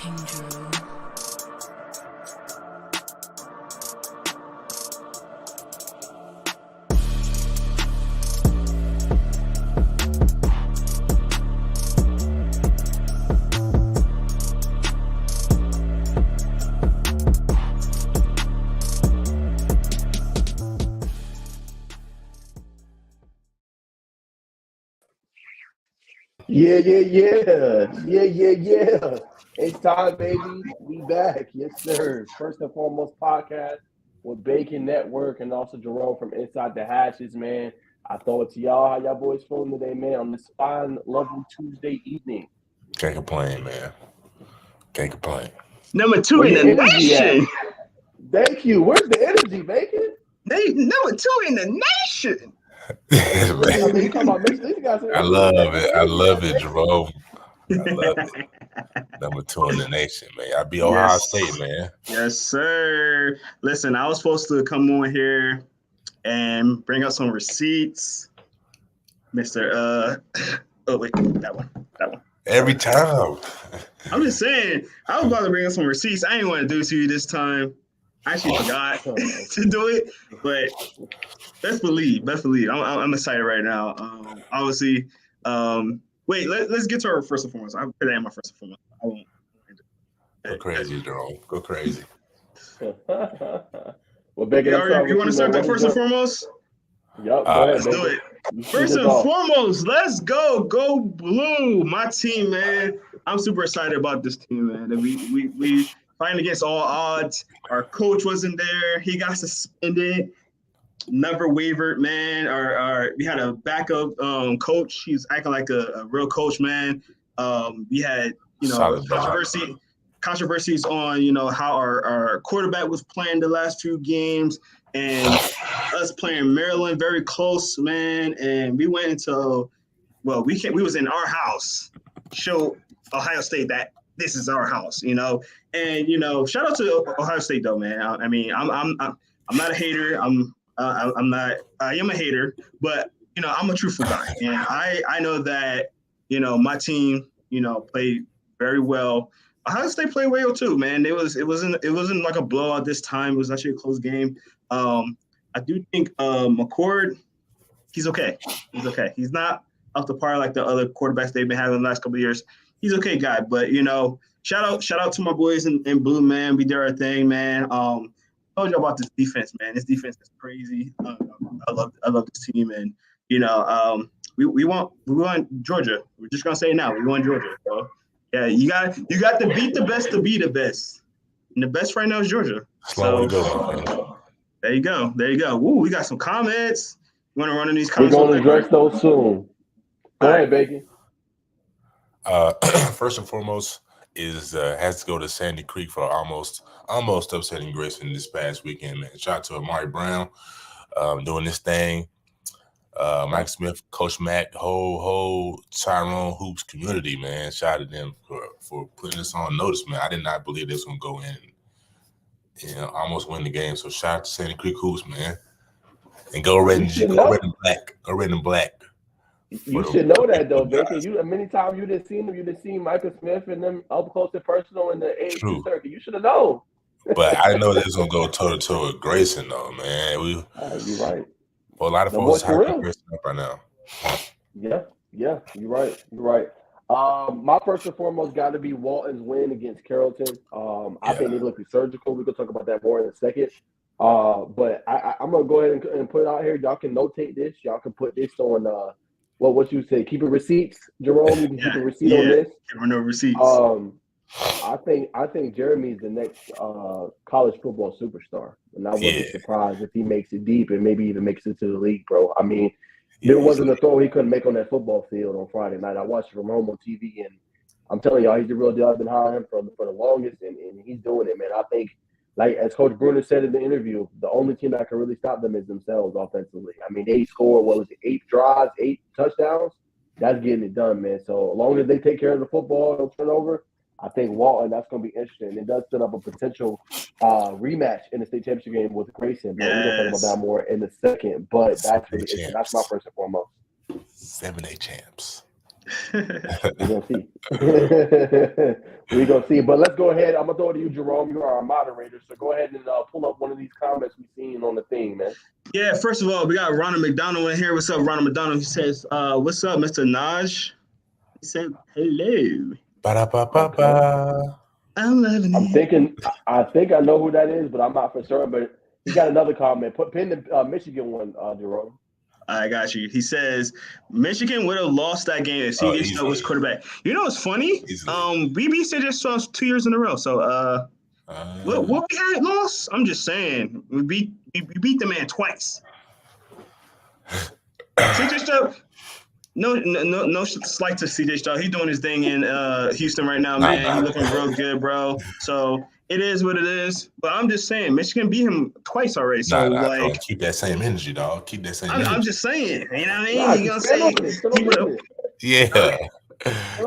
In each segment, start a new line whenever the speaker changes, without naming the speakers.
Yeah. It's time, baby. We back. Yes, sir. First and foremost podcast with Bacon Network and also Jerome from Inside the Hatches, man. I throw it to y'all. How y'all boys feeling today, man, on this fine, lovely Tuesday evening?
Can't complain, man. Can't complain.
Number two in the nation.
Thank you. Where's the energy, Bacon?
Number two in the nation.
I love it, Jerome. I love it. Number two in the nation, man. I be Ohio State, man.
Yes, sir. Listen, I was supposed to come on here and bring out some receipts. Mr. Oh wait, that one.
Every time.
I'm just saying, I was about to bring out some receipts. I didn't want to do it to you this time. I actually forgot to do it, but best believe. I'm excited right now. Obviously, wait. Let's get to our first and foremost. I put that in my first and foremost. I won't.
Go crazy, Jerome. Go crazy.
Well, Becky,
you want to start that first and foremost?
Yep.
Let's do it. First and foremost, let's go blue. My team, man. I'm super excited about this team, man. And we fighting against all odds. Our coach wasn't there. He got suspended. Never wavered, man. We had a backup coach. He's acting like a real coach, man. We had controversies on how our quarterback was playing the last few games, and us playing Maryland very close, man. And we went into we was in our house, show Ohio State that this is our house, And shout out to Ohio State though, man. I mean, I'm not a hater. I am a hater, but I'm a truthful guy, and I know that my team played very well. Ohio State played well too, man. It wasn't like a blowout this time. It was actually a close game. I do think McCord, he's okay. He's not up to par like the other quarterbacks they've been having the last couple of years. He's okay guy, but shout out to my boys in blue, man. We did our thing, man. I told you about this defense, man. This defense is crazy. I love this team, and we want Georgia. We're just gonna say it now. We want Georgia, bro. Yeah, you got to beat the best to be the best, and the best right now is Georgia. So there you go. Woo, we got some comments. You want to run in these comments?
We're gonna address those soon. Go ahead, Bacon.
First and foremost is has to go to Sandy Creek for almost upsetting Grayson this past weekend, man. Shout out to Amari Brown doing this thing. Mike Smith, Coach Matt, whole Tyrone Hoops community, man. Shout out to them for putting this on notice, man. I did not believe this was gonna go in and almost win the game. So shout out to Sandy Creek Hoops, man. And go red and black. Go red and black.
You should know that though, Bacon. Many times you didn't see them. You didn't see Michael Smith and them up close and personal in the AAC circuit. You should have known.
But I didn't know they was gonna go toe to toe with Grayson though, man.
You're right.
Well, a lot of folks are Grayson up right now.
Yeah, you're right. My first and foremost got to be Walton's win against Carrollton. I think they look surgical. We could talk about that more in a second. But I'm gonna go ahead and put it out here. Y'all can notate this. Y'all can put this on. What you say? Keep it receipts, Jerome. You can keep a receipt on this.
Give no receipts.
I think Jeremy's the next college football superstar, and I wouldn't be surprised if he makes it deep and maybe even makes it to the league, bro. I mean, there wasn't a throw he couldn't make on that football field on Friday night. I watched it from home on TV, and I'm telling y'all, he's the real deal. I've been hiring him for the longest, and he's doing it, man. I think, like as Coach Bruner said in the interview, the only team that can really stop them is themselves offensively. I mean, they scored 8 drives, 8 touchdowns. That's getting it done, man. So as long as they take care of the football, don't turn over. I think Walton, that's going to be interesting. It does set up a potential rematch in the state championship game with Grayson. But we're going to talk about that more in a second. But that's really interesting. That's my first and foremost.
7A champs.
We're gonna see. We're gonna see. But let's go ahead. I'm gonna throw it to you, Jerome. You are our moderator, so go ahead and pull up one of these comments we've seen on the thing, man.
Yeah, first of all, we got Ronald McDonald in here. What's up, Ronald McDonald? He says, what's up, Mr. Naj? He said, hello.
Ba-da-ba-ba-ba.
I'm loving
I'm
it.
thinking. I think I know who that is, but I'm not for certain. But he got another comment. Pin the Michigan one, Jerome.
I got you. He says Michigan would have lost that game if CJ Stroud was quarterback. You know what's funny? We beat CJ Stroud 2 years in a row. So what we had lost? I'm just saying we beat the man twice. CJ Stroud. No slight to CJ Stroud. He's doing his thing in Houston right now, man. He's looking real good, bro. So it is what it is. But I'm just saying, Michigan beat him twice already. So
bro, keep that same energy, dog. Keep that same energy.
I'm just saying. You know what I mean? You're gonna say
yeah.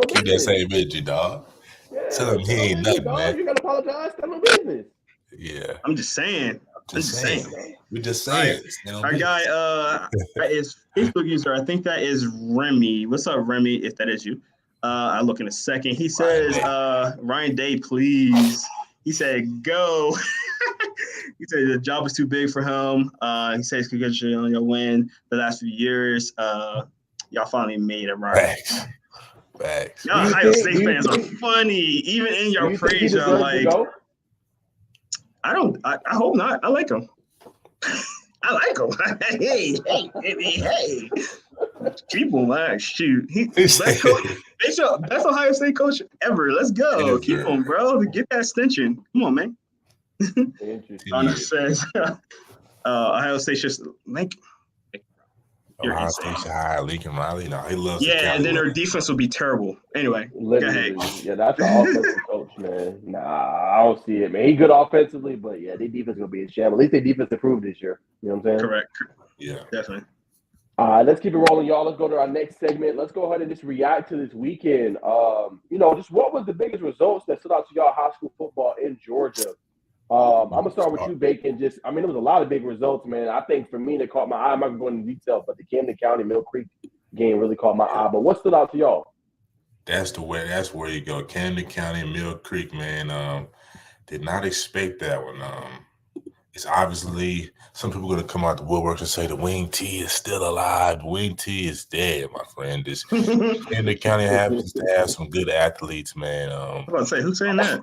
Keep that same energy, dog.
Yeah,
tell him he ain't nothing, man.
You gotta apologize. Tell him business.
Yeah.
I'm just saying.
We're just saying.
Our guy is Facebook user. I think that is Remy. What's up, Remy? If that is you, I'll look in a second. He says, Ryan Day, please. He said, go. He said the job is too big for him. He says, congratulations on your win the last few years. Y'all finally made it right.
Facts.
Y'all Ohio State fans are funny. Even in your praise, y'all like. I hope not. I like him. I like him. Hey. Keep him, man. Shoot. Best Ohio State coach ever. Let's go. Keep him, bro. Get that extension. Come on, man. Donna says Ohio State just like
Ohio State should hire Lincoln Riley. No, he loves.
Yeah, and then their defense will be terrible. Anyway,
literally, go ahead. Yeah, that's an offensive coach, man. Nah, I don't see it, man. He's good offensively, but yeah, their defense gonna be in shambles. At least their defense improved this year. You know what I'm saying?
Correct.
Yeah,
definitely.
All right, let's keep it rolling, y'all. Let's go to our next segment. Let's go ahead and just react to this weekend. Just what was the biggest results that stood out to y'all high school football in Georgia? I'm gonna start with you, Bacon. There was a lot of big results, man. I think for me that caught my eye. I'm not gonna go into detail, but the Camden County Mill Creek game really caught my eye. But what stood out to y'all?
That's where you go. Camden County Mill Creek, man. Did not expect that one. It's obviously some people are gonna come out the woodworks and say the wing T is still alive. The wing T is dead, my friend. This Camden County happens to have some good athletes, man.
I'm about to say, who's saying that?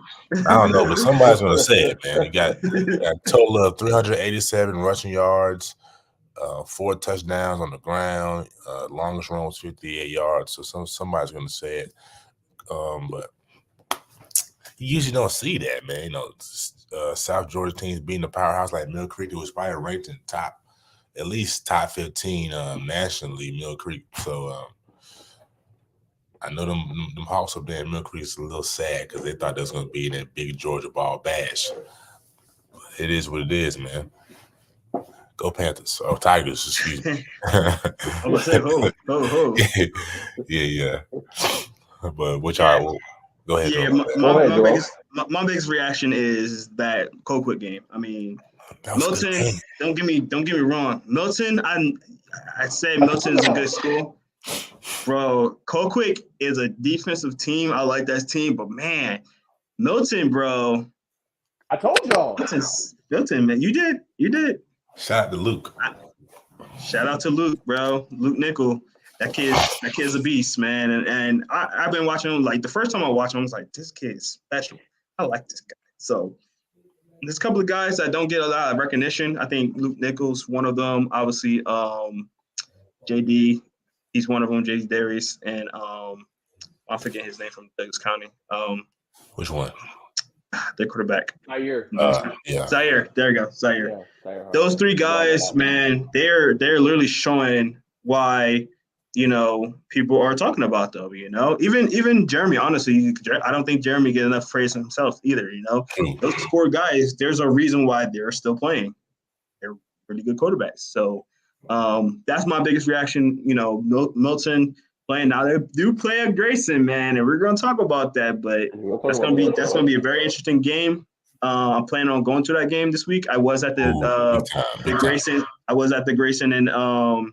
I don't know, but somebody's gonna say it, man. You got a total of 387 rushing yards, 4 touchdowns on the ground. Longest run was 58 yards. So somebody's gonna say it. But you usually don't see that, man. South Georgia teams being the powerhouse like Mill Creek, it was probably ranked in at least top 15 nationally, Mill Creek. So I know them Hawks up there in Mill Creek is a little sad because they thought there was going to be in that big Georgia ball bash. But it is what it is, man. Go Panthers. Oh, Tigers, excuse me.
I'm going to say, ho.
Yeah. But which are... Go ahead.
Yeah, my biggest reaction is that Colquitt game. I mean, Milton. Don't get me wrong. Milton, I said Milton is a good school, bro. Colquitt is a defensive team. I like that team, but man, Milton, bro.
I told y'all.
Milton, man, you did.
Shout out to Luke.
Shout out to Luke, bro. Luke Nickel. That kid's a beast, man. And I've been watching him. Like, the first time I watched him, I was like, this kid is special. I like this guy. So there's a couple of guys that don't get a lot of recognition. I think Luke Nichols, one of them. Obviously, JD, he's one of them. JD Darius, and I forget his name from Douglas County.
Which one?
Their quarterback.
Zaire.
Yeah.
Zaire. There you go. Zaire.
Yeah, Zaire.
Those 3 guys, man, they're literally showing why people are talking about them. Even Jeremy. Honestly, I don't think Jeremy get enough praise himself either. Those 4 guys. There's a reason why they're still playing. They're really good quarterbacks. So that's my biggest reaction. Milton playing now. They do play at Grayson, man, and we're going to talk about that. But that's gonna be a very interesting game. I'm planning on going to that game this week. I was at the Grayson. I was at the Grayson and not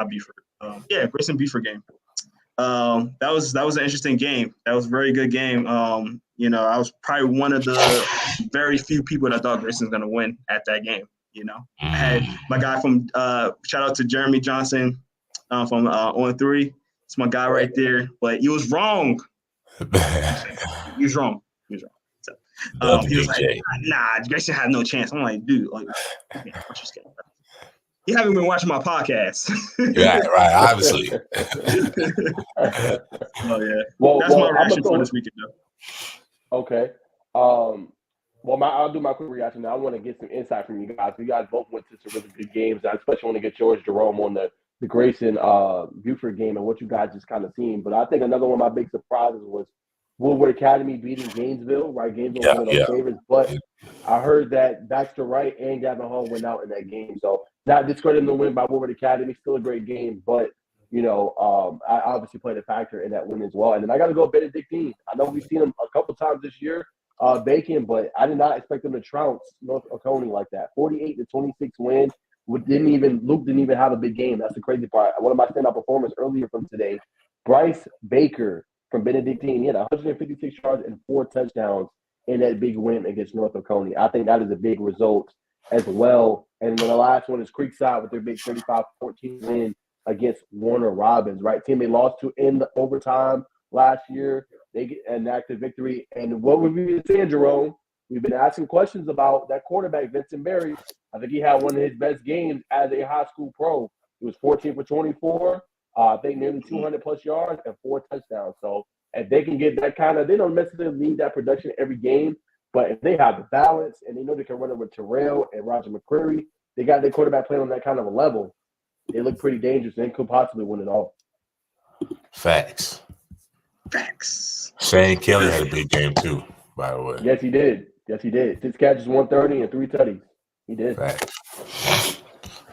Beaufort. Grayson Beaufort game. that was an interesting game. That was a very good game. I was probably one of the very few people that thought Grayson's going to win at that game. I had my guy from shout out to Jeremy Johnson from On 3. It's my guy right there, but he was wrong. He was wrong. So, he was like, "Nah, Grayson had no chance." I'm like, "Dude, watch this game." You haven't been watching my podcast.
right, obviously.
Oh yeah. That's my reaction for this weekend, though.
Okay. I'll do my quick reaction now. I want to get some insight from you guys. You guys both went to some really good games. I especially want to get yours, Jerome, on the Grayson Buford game and what you guys just kind of seen. But I think another one of my big surprises was Woodward Academy beating Gainesville, right? Gainesville was one of those favorites. But I heard that Baxter Wright and Gavin Hall went out in that game. So not discrediting the win by Woodward Academy, still a great game. But, I obviously played a factor in that win as well. And then I got to go Benedictine. I know we've seen them a couple times this year. Bacon, but I did not expect them to trounce North Oconee like that. 48-26 win. Luke didn't even have a big game. That's the crazy part. One of my standout performers earlier from today, Bryce Baker from Benedictine. He had 156 yards and 4 touchdowns in that big win against North Oconee. I think that is a big result as well. And then the last one is Creekside with their big 35-14 win against Warner Robins, right? Team they lost to in the overtime last year. They get an active victory. And what we've been saying, Jerome, we've been asking questions about that quarterback, Vincent Berry. I think he had one of his best games as a high school pro. He was 14 for 24, I think nearly 200-plus yards and 4 touchdowns. So if they can get that kind of – they don't necessarily need that production every game, but if they have the balance and they know they can run it with Terrell and Roger McCreary, they got their quarterback playing on that kind of a level. They look pretty dangerous and could possibly win it all.
Facts. Shane Kelly had a big game too, by the way.
Yes, he did. 6 catches, 130, and 3 tutties. He did.
Facts.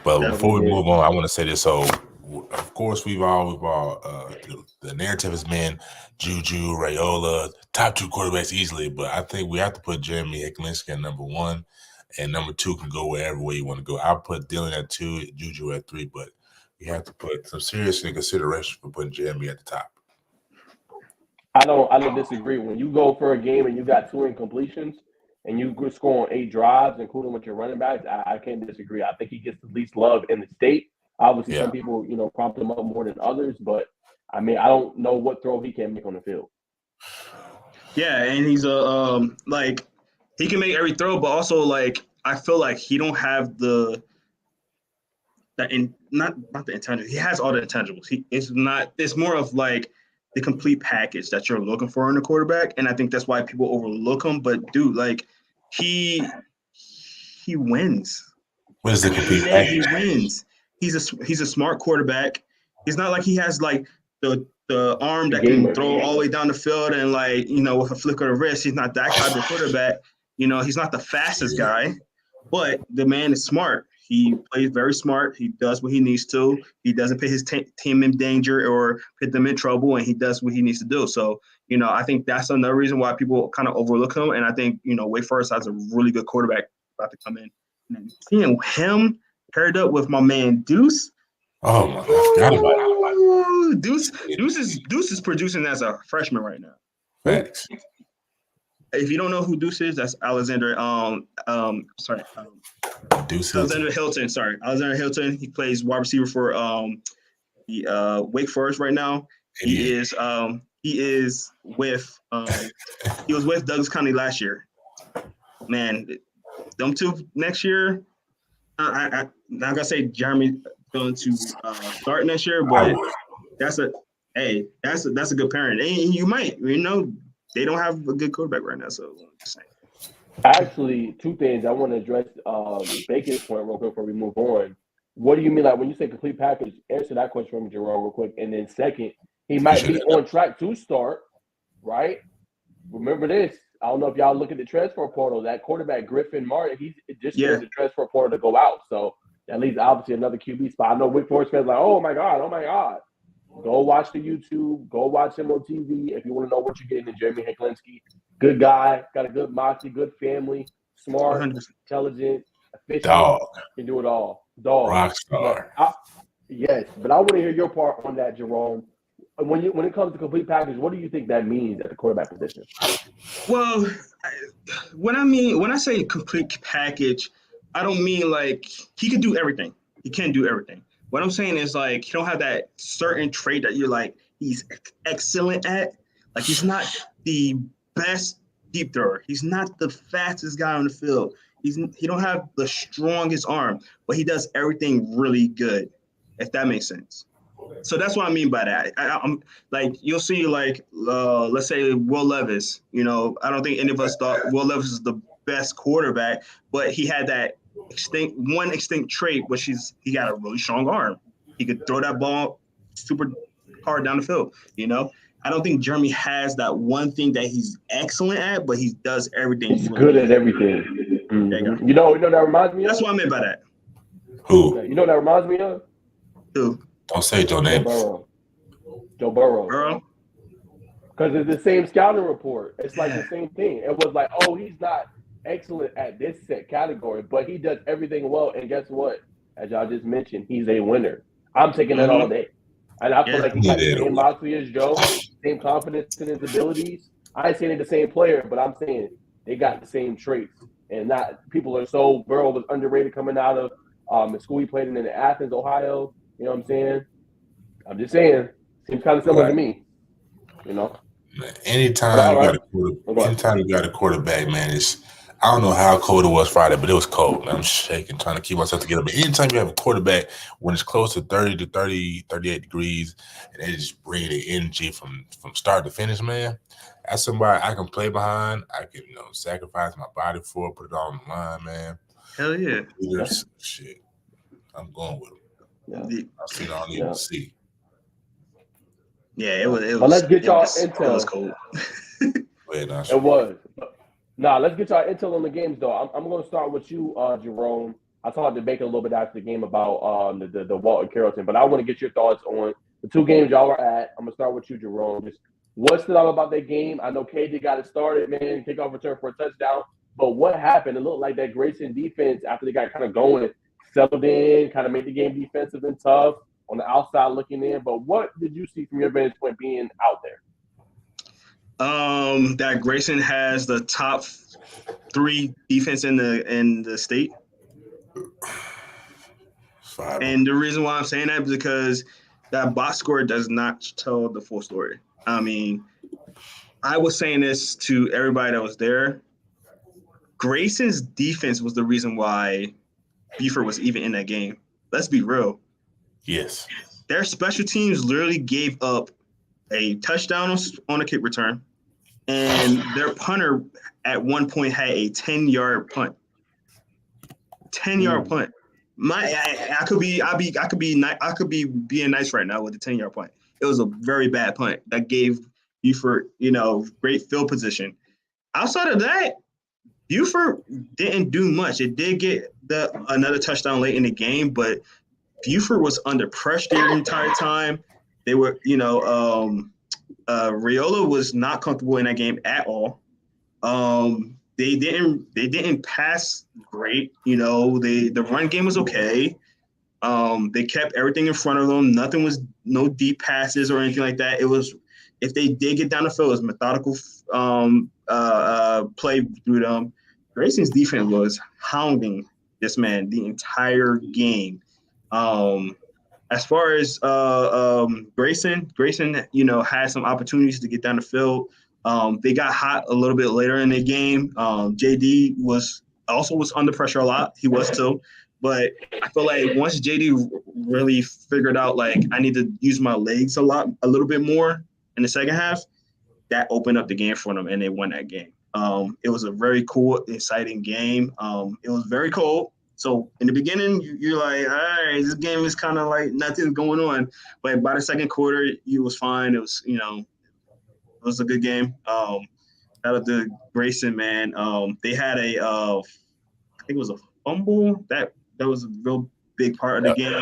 But before we move on, I want to say this. So, of course, we've all the narrative has been Juju, Raiola, top 2 quarterbacks easily. But I think we have to put Jeremy Hecklinski at number 1, and number 2 can go wherever way you want to go. I'll put Dylan at 2, Juju at 3, but we have to put some serious consideration for putting Jeremy at the top.
I don't disagree. When you go for a game and you got 2 incompletions and you score on 8 drives, including with your running backs, I can't disagree. I think he gets the least love in the state. Obviously, some people, prompt him up more than others, but I mean, I don't know what throw he can make on the field.
Yeah, and he's he can make every throw, but also I feel like he don't have not the intangibles. He has all the intangibles. It's more of the complete package that you're looking for in a quarterback, and I think that's why people overlook him. But dude, he wins.
What is the complete package?
He wins. He's a smart quarterback. It's not like he has the arm that can throw all the way down the field and with a flick of the wrist. He's not that type of quarterback. He's not the fastest guy, but the man is smart. He plays very smart. He does what he needs to. He doesn't put his team in danger or put them in trouble, and he does what he needs to do. So, I think that's another reason why people kind of overlook him. And I think, Wake Forest has a really good quarterback about to come in. And seeing him paired up with my man Deuce.
Oh my God!
Deuce is producing as a freshman right now.
Thanks.
If you don't know who Deuce is, that's Alexander.
Deuce
Alexander Hilton. Sorry, Alexander Hilton. He plays wide receiver for the Wake Forest right now. He is with he was with Douglas County last year. Man, them two next year. I'm not gonna say Jeremy going to start next year, but that's a good parent. And you might, they don't have a good quarterback right now, so I'm just saying.
Actually, 2 things I want to address. Bacon's point real quick before we move on. What do you mean, when you say complete package? Answer that question for me, Jerome, real quick. And then second, he might be on track to start, right? Remember this. I don't know if y'all look at the transfer portal. That quarterback, Griffin Martin, he's just used the transfer portal to go out. So that leaves obviously another QB spot. I know Wake Forest fans oh my God. Go watch the YouTube. Go watch him on TV if you want to know what you're getting in Jeremy Hecklinski. Good guy, got a good moxie, good family, smart,
100%.
intelligent, efficient.
Dog.
Can do it all. Dog.
Rock star.
Yes, but I want to hear your part on that, Jerome. when it comes to complete package, what do you think that means at the quarterback position?
Well, when I say complete package, I don't mean like he can do everything. He can do everything. What I'm saying is like he don't have that certain trait that you're like he's excellent at. Like he's not the best deep thrower. He's not the fastest guy on the field. He don't have the strongest arm, but he does everything really good. If that makes sense. So that's what I mean by that. I'm like you'll see like let's say Will Levis. I don't think any of us thought Will Levis is the best quarterback, but he had that extinct trait, which is he got a really strong arm. He could throw that ball super hard down the field. I don't think Jeremy has that one thing that he's excellent at, but he does everything.
He's good at everything. Mm-hmm. You know that reminds me of?
That's what I meant by that.
Who?
You know what that reminds me of?
Who?
Don't say Joe name.
Joe Burrow.
Burrow?
Because it's the same scouting report. It's like the same thing. It was like, oh, he's not excellent at this set category, but he does everything well. And guess what? As y'all just mentioned, he's a winner. I'm taking that all day. And I feel like he got the same moxie as Joe, same confidence in his abilities. I ain't saying they're the same player, but I'm saying they got the same traits. And not people are so Burrow was underrated coming out of the school he played in Athens, Ohio. You know what I'm saying? I'm just saying. Seems kind of similar to me.
Anytime you got a quarterback, man, I don't know how cold it was Friday, but it was cold. I'm shaking, trying to keep myself together. But anytime you have a quarterback when it's close to 30 to 38 degrees, and they just bring the energy from start to finish, man, that's somebody I can play behind. I can, sacrifice my body for, put it all on the line, man.
Hell yeah.
Shit. I'm going with him.
Yeah.
I see all I need to see.
Yeah, it was.
But let's get y'all intel.
It was cold.
It was. Nah, let's get y'all intel on the games, though. I'm going to start with you, Jerome. I talked to Baker a little bit after the game about the Walton Carrollton, but I want to get your thoughts on the two games y'all were at. I'm going to start with you, Jerome. Just what stood out about that game? I know KJ got it started, man, kickoff return for a touchdown. But what happened? It looked like that Grayson defense, after they got kind of going, settled in, kind of made the game defensive and tough on the outside looking in. But what did you see from your vantage point being out there?
That Grayson has the top 3 defense in the state. And the reason why I'm saying that is because that box score does not tell the full story. I mean, I was saying this to everybody that was there. Grayson's defense was the reason why Buford was even in that game. Let's be real.
Yes.
Their special teams literally gave up a touchdown on a kick return, and their punter at one point had a 10-yard punt. 10-yard punt. I could be being nice right now with the 10-yard punt. It was a very bad punt that gave Buford, great field position. Outside of that, Buford didn't do much. It did get another touchdown late in the game, but Buford was under pressure the entire time. They were, Raiola was not comfortable in that game at all. They didn't pass great. The run game was okay. They kept everything in front of them. No deep passes or anything like that. It was, if they did get down the field, it was methodical play through them. Grayson's defense was hounding this man the entire game. As far as Grayson, had some opportunities to get down the field. They got hot a little bit later in the game. JD was under pressure a lot. He was too. But I feel like once JD really figured out, like, I need to use my legs a little bit more in the second half, that opened up the game for them, and they won that game. It was a very cool, exciting game. It was very cold. So in the beginning, you're like, all right, this game is kind of like nothing's going on. But by the second quarter, it was fine. It was, it was a good game. Shout out to Grayson, man. They had I think it was a fumble. That was a real big part of the game.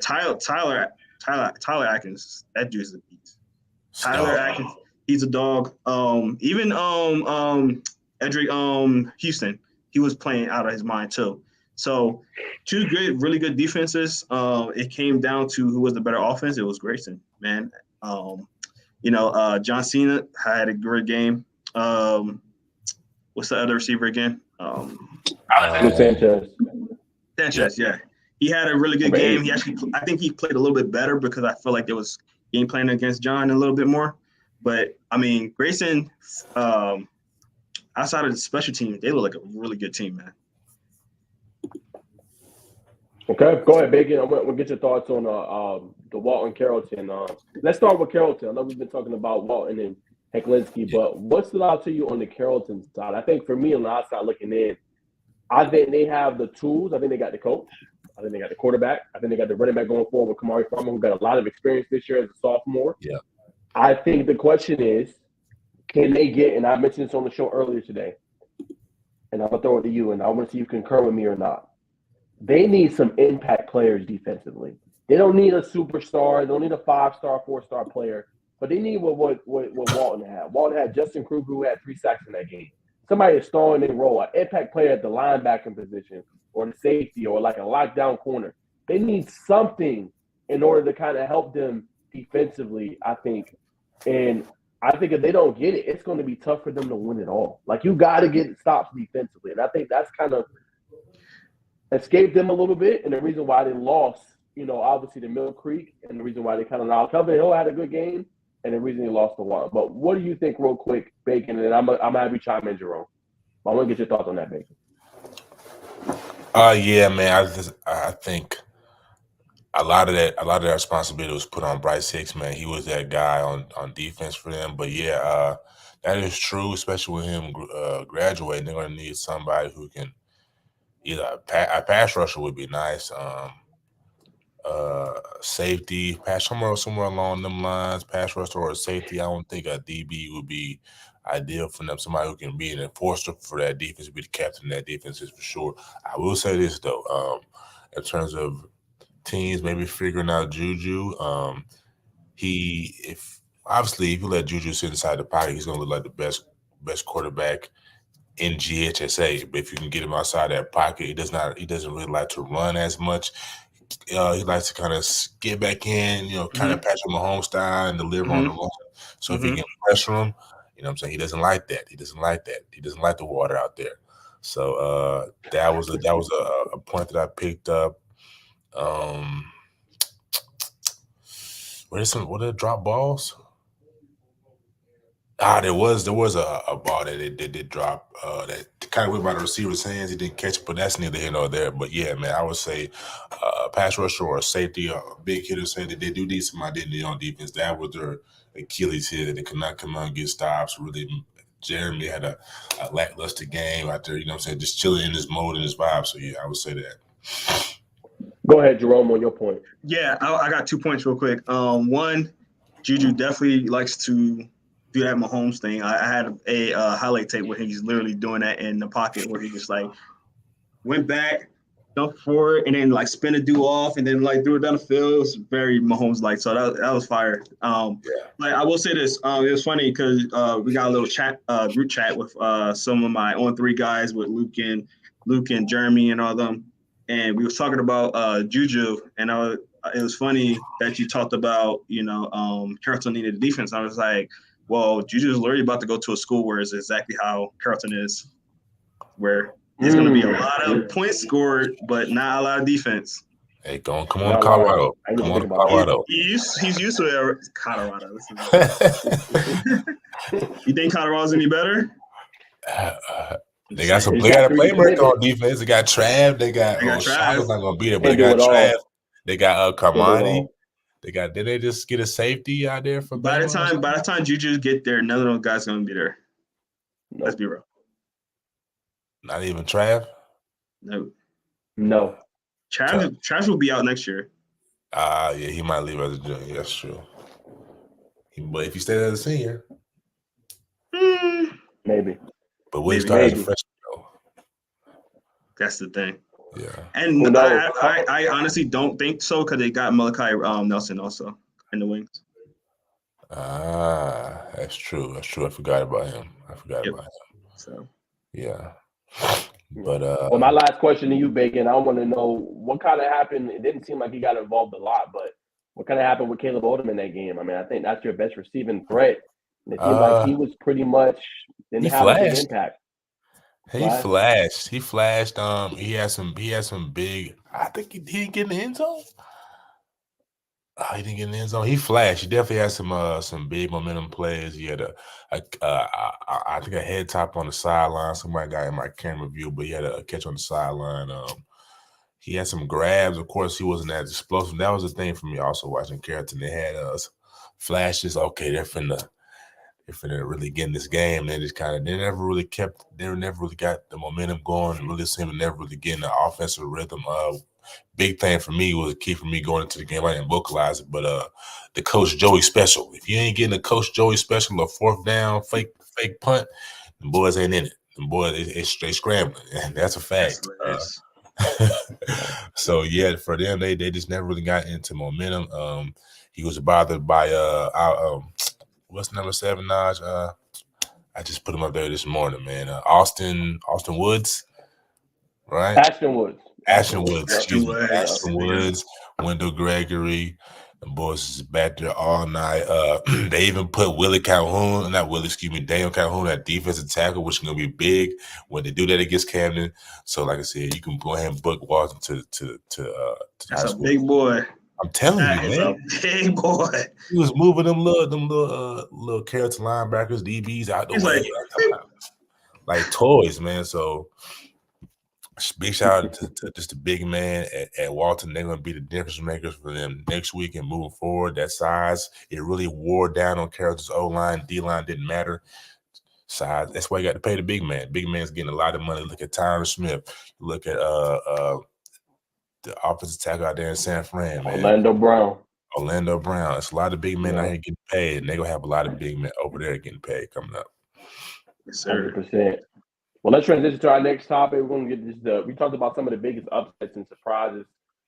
Tyler Atkins, that dude's a beast. Tyler Atkins, he's a dog. Even Edric Houston, he was playing out of his mind too. So two really good defenses. It came down to who was the better offense. It was Grayson, man. John Cena had a great game. What's the other receiver again?
Sanchez.
Sanchez, yeah. He had a really good game. I think he played a little bit better because I feel like there was game plan against John a little bit more. But I mean, Grayson, outside of the special team, they look like a really good team, man.
Okay, go ahead, Bacon. We'll get your thoughts on the Walton Carrollton. Let's start with Carrollton. I know we've been talking about Walton and Hecklinski, but what stood out to you on the Carrollton side? I think for me on the outside looking in, I think they have the tools. I think they got the coach. I think they got the quarterback. I think they got the running back going forward with Kamari Farmer, who got a lot of experience this year as a sophomore.
Yeah.
I think the question is, can they get, and I mentioned this on the show earlier today, and I'm going to throw it to you, and I want to see if you concur with me or not. They need some impact players defensively. They don't need a superstar. They don't need a 5-star, 4-star player, but they need what Walton had. Walton had Justin Kruger, who had 3 sacks in that game. Somebody is throwing their role, an impact player at the linebacker position or the safety or like a lockdown corner. They need something in order to kind of help them defensively, I think. And I think if they don't get it, it's going to be tough for them to win it all. Like, you got to get stops defensively. And I think that's kind of escaped them a little bit. And the reason why they lost, obviously the Mill Creek, and the reason why they kind of knocked Cover Hill had a good game, and the reason they lost the one. But what do you think, real quick, Bacon? And I'm going to have you chime in, Jerome. I want to get your thoughts on that, Bacon.
Yeah, man. I think a lot of that responsibility was put on Bryce Hicks, man. He was that guy on defense for them. But yeah, that is true, especially with him graduating. They're going to need somebody who can either a pass rusher would be nice. Safety, pass somewhere along them lines, pass rusher or safety. I don't think a DB would be ideal for them. Somebody who can be an enforcer for that defense, be the captain of that defense is for sure. I will say this though, in terms of teams maybe figuring out Juju, if you let Juju sit inside the pocket, he's gonna look like the best quarterback in GHSA. But if you can get him outside that pocket, he doesn't really like to run as much. He likes to kind of get back in, kind of Patrick Mahomes style and deliver on the run. So if he can pressure him, you know what I'm saying, he doesn't like that. He doesn't like the water out there. So that was a point that I picked up. What are the drop balls? There was a ball that they did drop that kind of went by the receiver's hands. He didn't catch it, but that's neither here nor there. But yeah, man, I would say a pass rusher or a safety, a big hitter, say that they do need some identity on defense. That was their Achilles heel, that they could not come out and get stops. Really, Jeremy had a lackluster game out there, just chilling in his mode and his vibe. So yeah, I would say that.
Go ahead, Jerome, on your point.
Yeah, I got 2 points real quick. One, Juju definitely likes to do that Mahomes thing. I had a highlight tape where he's literally doing that in the pocket, where he just like went back, jumped forward, and then like spin a dude off, and then like threw it down the field. It was very Mahomes-like. So that was fire. But I will say this: it was funny because we got a little group chat with some of my On3 guys with Luke and Jeremy and all them, and we was talking about Juju, and it was funny that you talked about Carrollton needed a defense. I was like, well, Juju's literally about to go to a school where it's exactly how Carrollton is, where there's going to be a lot of points scored, but not a lot of defense.
Hey, come on, Colorado. Come on, Colorado.
He's used to it. Colorado. You think Colorado's any better?
They got a playmaker on defense. They got Trav. They got Shaka's not going to be there, but they got Trav. They got Carmani. Did they just get a safety out there for
by the time Juju get there, none of those guys gonna be there. No. Let's be real.
Not even Trav?
No.
Trav will be out next year.
Yeah, he might leave as a junior. That's true. But if he stays as a senior,
maybe.
But will he start as a freshman though?
That's the thing.
Yeah,
and I honestly don't think so because they got Malachi Nelson also in the wings.
That's true. I forgot about him.
So
yeah. But
well, my last question to you, Bacon, I want to know what kind of happened. It didn't seem like he got involved a lot, but what kind of happened with Caleb Odom in that game? I mean, I think that's your best receiving threat. And it seemed like he was pretty much didn't
he
have a big
flashed.
impact.
He flashed. He flashed. He had some big. I think he didn't get in the end zone. He didn't get in the end zone. He flashed. He definitely had some big momentum plays. He had I think a head top on the sideline. Somebody got in my camera view, but he had a catch on the sideline. He had some grabs. Of course, he wasn't as explosive. That was the thing for me also watching Carrollton. They had flashes. Okay, they're finna really get in this game. They never really got the momentum going. Really seemed to never really get in the offensive rhythm. Big thing for me was a key for me going into the game. I didn't vocalize it, but the Coach Joey special. If you ain't getting a Coach Joey special, a fourth down, fake punt, the boys ain't in it. The boys it's straight scrambling, and that's a fact. So yeah, for them, they just never really got into momentum. He was bothered by what's number 7, Naj? I just put him up there this morning, man. Austin Woods, right?
Ashton Woods.
Excuse me.
Woods.
Ashton Woods, Wendell Gregory. The boys is back there all night. They even put Daniel Calhoun at defensive tackle, which is gonna be big when they do that against Camden. So, like I said, you can go ahead and book Walton to
That's a big boy.
I'm telling
That
you,
is
man.
a big boy.
He was moving them little Carrollton linebackers, DBs out the way, like toys, man. So big shout out to just the big man at Walton. They're going to be the difference makers for them next week and moving forward. That size, it really wore down on Carrollton's O-line. D-line didn't matter. Size, that's why you got to pay the big man. Big man's getting a lot of money. Look at Tyron Smith. Look at the offensive tackle out there in San Fran, man. Orlando Brown. It's a lot of big men out here getting paid, and they're going to have a lot of big men over there getting paid coming up.
Yes, sir.
100%. Well, let's transition to our next topic. We're going to get this. We talked about some of the biggest upsets and surprises,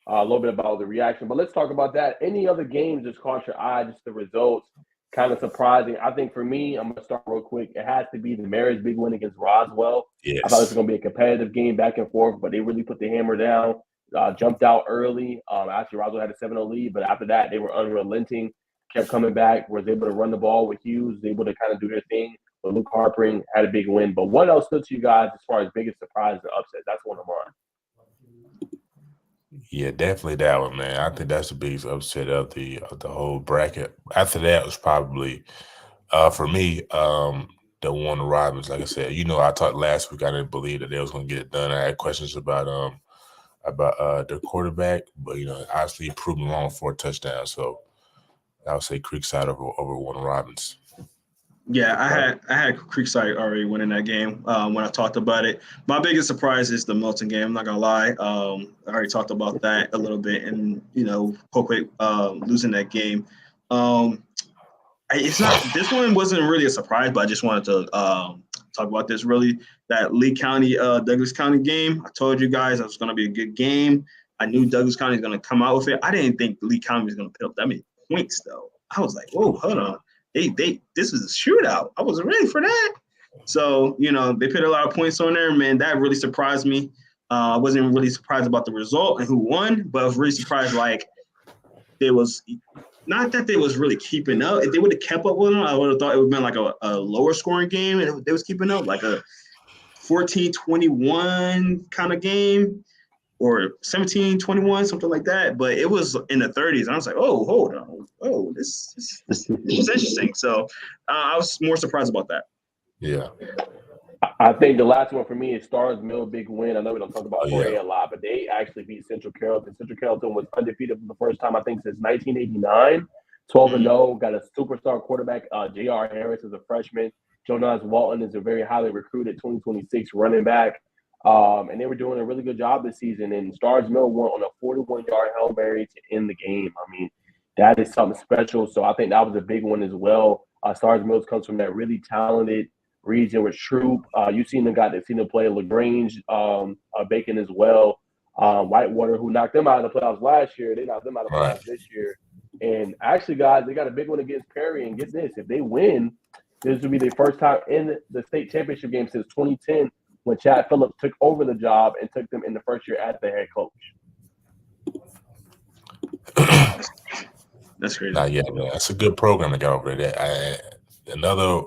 a little bit about the reaction, but let's talk about that. Any other games just caught your eye, just the results, kind of surprising? I think for me, I'm going to start real quick. It has to be the Mariners' big win against Roswell.
Yes.
I thought it was going to be a competitive game back and forth, but they really put the hammer down, jumped out early. Actually, Roswell had a 7-0 lead, but after that, they were unrelenting, kept coming back, was able to run the ball with Hughes, able to kind of do their thing. But Luke Harpering had a big win. But what else stood to you guys as far as biggest surprise or upset? That's one of mine.
Yeah, definitely that one, man. I think that's the biggest upset of the whole bracket. After that was probably for me, the Warner Robins. Like I said, I talked last week. I didn't believe that they was gonna get it done. I had questions about their quarterback, but obviously proved me wrong for a touchdown. So I would say Creekside over Warner Robins.
Yeah, I had Creekside already winning that game when I talked about it. My biggest surprise is the Milton game. I'm not gonna lie. I already talked about that a little bit, and Poquay losing that game. It's not. This one wasn't really a surprise, but I just wanted to talk about this. Really, that Lee County, Douglas County game. I told you guys it was gonna be a good game. I knew Douglas County was gonna come out with it. I didn't think Lee County was gonna put up that many points, though. I was like, whoa, hold on. This was a shootout. I wasn't ready for that. So, they put a lot of points on there, man. That really surprised me. I wasn't really surprised about the result and who won, but I was really surprised, there was not that they was really keeping up. If they would have kept up with them, I would have thought it would have been like a lower scoring game, and if they was keeping up, like a 14-21 kind of game, or 17-21, something like that. But it was in the 30s. And I was like, oh, hold on. Oh, this is interesting. So I was more surprised about that.
Yeah.
I think the last one for me is Stars Mill, big win. I know we don't talk about 4A a lot, but they actually beat Central Carrollton. Central Carrollton was undefeated for the first time, I think, since 1989. 12-0, got a superstar quarterback. J.R. Harris is a freshman. Jonas Walton is a very highly recruited 2026 running back. And they were doing a really good job this season. And Stars Mill won on a 41-yard Hail Mary to end the game. I mean, that is something special. So I think that was a big one as well. Stars Mills comes from that really talented region with Troop. You've seen them play LaGrange, Bacon as well. Whitewater, who knocked them out of the playoffs last year. They knocked them out of the playoffs this year. And actually, guys, they got a big one against Perry. And get this, if they win, this will be their first time in the state championship game since 2010 when Chad Phillips took over the job and took them in the first year as the head coach.
That's crazy.
Yeah, man. That's a good program to got over there. Another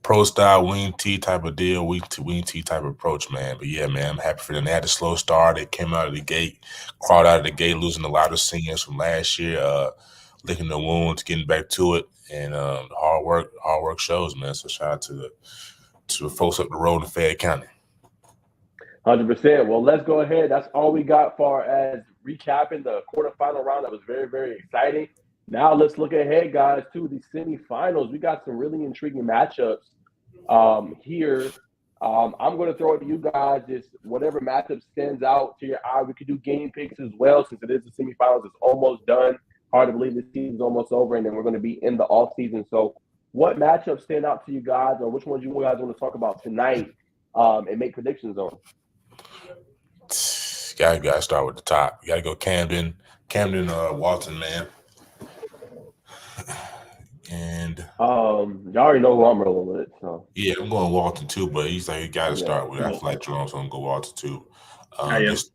pro-style wing T type of deal, wing T type of approach, man. But yeah, man, I'm happy for them. They had a slow start. They came out of the gate, crawled out of the gate, losing a lot of seniors from last year, licking the wounds, getting back to it, and hard work shows, man. So shout out to the folks up the road in Fayette County.
100%. Well, let's go ahead. That's all we got far as recapping the quarterfinal round. That was very, very exciting. Now let's look ahead, guys, to the semifinals. We got some really intriguing matchups here. I'm going to throw it to you guys. Just whatever matchup stands out to your eye. We could do game picks as well since it is the semifinals. It's almost done. Hard to believe the season's almost over, and then we're going to be in the off season. So what matchups stand out to you guys, or which ones you guys want to talk about tonight and make predictions on?
Gotta start with the top. You gotta go Camden, Walton, man. And
you already know who I'm rolling with. So
yeah, I'm going Walton too, but he's like, you gotta start with. I feel like Jerome's gonna go Walton too. Just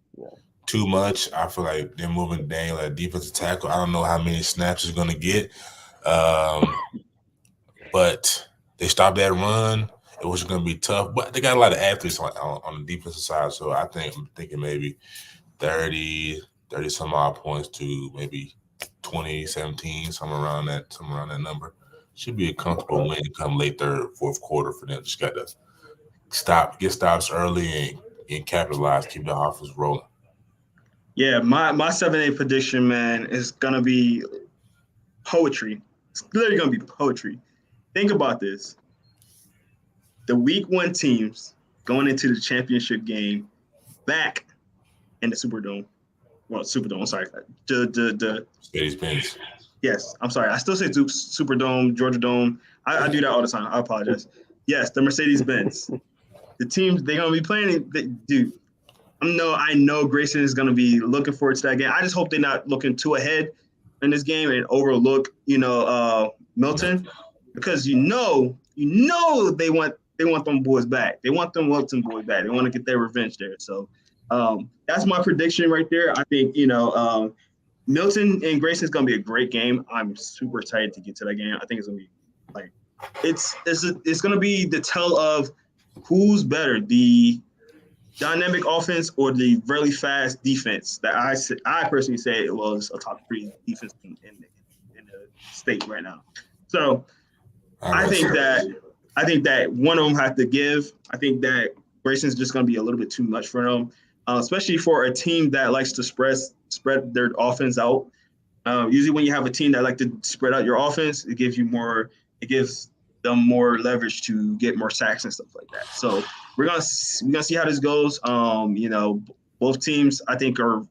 too much. I feel like they're moving Daniel at defensive tackle. I don't know how many snaps he's gonna get, but they stopped that run. It was going to be tough, but they got a lot of athletes on the defensive side. So I'm thinking maybe 30 some odd points to maybe 20, 17, somewhere around that number. Should be a comfortable win come late third, fourth quarter for them. Just got to get stops early and capitalize, keep the offense rolling.
Yeah, my 7-8 prediction, man, is going to be poetry. It's literally going to be poetry. Think about this. The week 1 teams going into the championship game back in the Superdome. Well, Superdome, I'm sorry. The
Mercedes-Benz.
Yes, I'm sorry. I still say Superdome, Georgia Dome. I do that all the time. I apologize. Yes, the Mercedes-Benz. The teams they're going to be playing, dude, I know Grayson is going to be looking forward to that game. I just hope they're not looking too ahead in this game and overlook, Milton, because they want them boys back. They want them Wilton boys back. They want to get their revenge there. So that's my prediction right there. I think, Milton and Grayson is going to be a great game. I'm super excited to get to that game. I think it's going to be it's going to be the tell of who's better, the dynamic offense or the really fast defense that I personally say it was a top 3 defense in the state right now. So I think that one of them have to give. I think that Grayson's just going to be a little bit too much for them, especially for a team that likes to spread their offense out. Usually when you have a team that like to spread out your offense, it gives them more leverage to get more sacks and stuff like that. So we're gonna see how this goes. Both teams I think are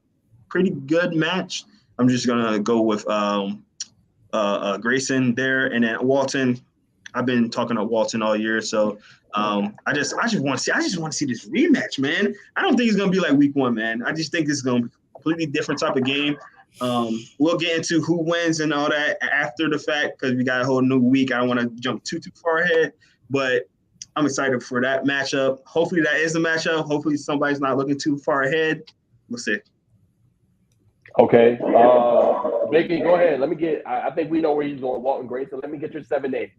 pretty good match. I'm just gonna go with Grayson there, and then Walton. I've been talking to Walton all year, so I just want to see this rematch, man. I don't think it's gonna be like week 1, man. I just think this is gonna be a completely different type of game. We'll get into who wins and all that after the fact because we got a whole new week. I don't want to jump too far ahead, but I'm excited for that matchup. Hopefully that is the matchup. Hopefully somebody's not looking too far ahead. We'll see.
Okay. Vicky, go ahead. I think we know where he's going, Walton Grayson. Let me get your 7-8.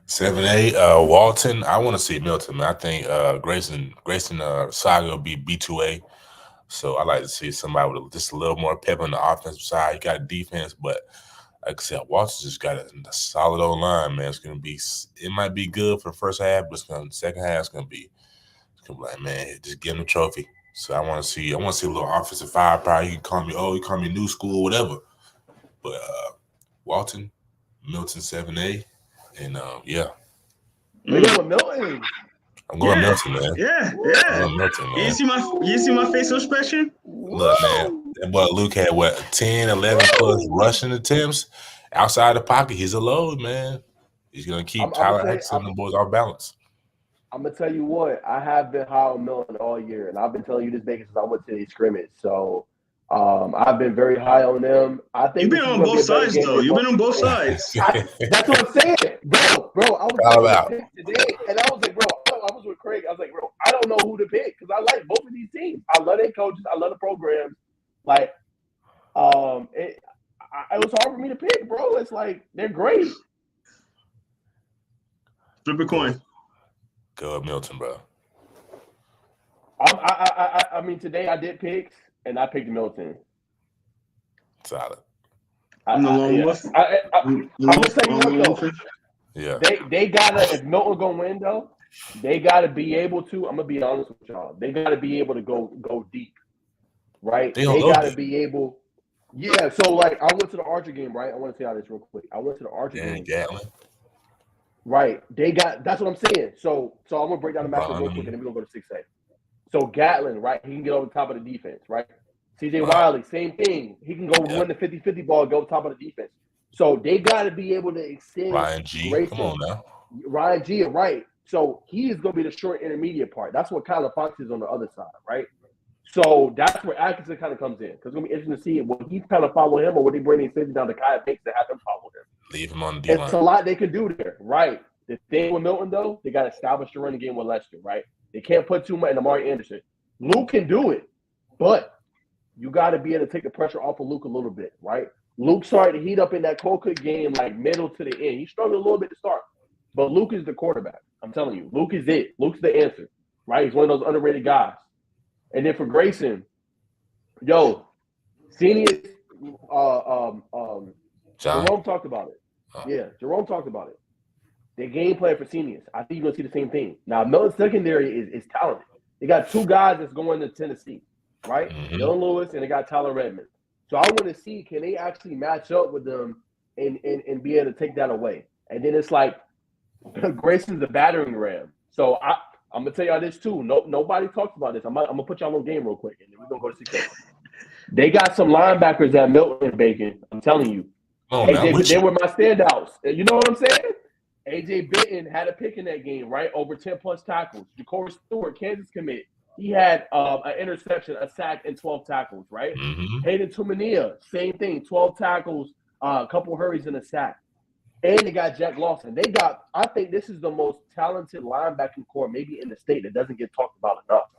7-8, Walton. I want to see Milton, man. I think Grayson Saga will be B2A. So I like to see somebody with just a little more pep on the offensive side. He got defense, but like I said, Walton's just got a solid old line, man. It might be good for the first half, but the second half it's gonna be like, man, just give him a trophy. So I want to see a little offensive firepower. You can call me new school, whatever. But Walton, Milton 7A, and yeah.
We're going with Milton.
I'm going Milton, man.
Yeah.
I'm going Milton, man.
You see my facial expression?
Look, man, that boy Luke had 10, 11 plus rushing attempts outside the pocket. He's a load, man. He's gonna keep Tyler X and the boys off balance.
I'm gonna tell you what, I have been high on Milton all year, and I've been telling you this since I went to the scrimmage. So I've been very high on them. I think
you've been on both sides, though. You've been on both sides.
That's what I'm saying, bro. I was today, and I was like, bro, I was was with Craig. I was like, bro, I don't know who to pick because I like both of these teams. I love their coaches. I love the programs. Like, it was hard for me to pick, bro. It's like they're great.
Flip a coin.
Go with Milton, bro.
I mean, today I did picks, and I picked Milton.
Solid.
I'm the lone wolf.
I'm gonna tell you what though.
Yeah.
They gotta, if Milton gonna win though, they gotta be able to. I'm gonna be honest with y'all. They gotta be able to go deep, right?
They
gotta be able. Yeah. So like, I went to the Archer game, right? I want to say all this real quick. I went to the Archer game.
Gatlin.
Right. They got. That's what I'm saying. So I'm gonna break down the matchup real quick, and then we're gonna go to 6A. So Gatlin, right? He can get over the top of the defense, right? CJ Wiley, same thing. He can go win the 50-50 ball, go top of the defense. So they got to be able to extend
Ryan G.
Grayson.
Come on now.
Ryan G, right. So he is going to be the short intermediate part. That's what Kyler Fox is on the other side, right? So that's where Atkinson kind of comes in. Because it's going to be interesting to see will he kind of follow him or will he bring his safety down to Kyle Bates to have him follow him?
Leave him on the D-line.
It's a lot they can do there, right? The thing with Milton, though, they got to establish the running game with Lester, right? They can't put too much in Amari Anderson. Luke can do it, but you got to be able to take the pressure off of Luke a little bit, right? Luke started to heat up in that Colquitt game like middle to the end. He struggled a little bit to start, but Luke is the quarterback. I'm telling you, Luke is it. Luke's the answer, right? He's one of those underrated guys. And then for Grayson, Senior, Jerome talked about it. Yeah, Jerome talked about it. The game plan for seniors. I think you're going to see the same thing. Now, Milton secondary is talented. They got two guys that's going to Tennessee, right?
Mm-hmm.
Dylan Lewis and they got Tyler Redmond. So I want to see, can they actually match up with them and be able to take that away? And then it's like Grayson's a battering ram. So I'm gonna tell y'all this too. Nobody talks about this. I'm gonna put y'all on game real quick, and then we're gonna go to 6A. They got some linebackers at Milton and Bacon. I'm telling you. They were my standouts. You know what I'm saying? AJ Benton had a pick in that game, right? Over 10 plus tackles. Ja'Cory Stewart, Kansas commit. He had an interception, a sack, and 12 tackles, right?
Mm-hmm.
Hayden Tumania, same thing, 12 tackles, a couple hurries and a sack. And they got Jack Lawson. I think this is the most talented linebacking core maybe in the state that doesn't get talked about enough.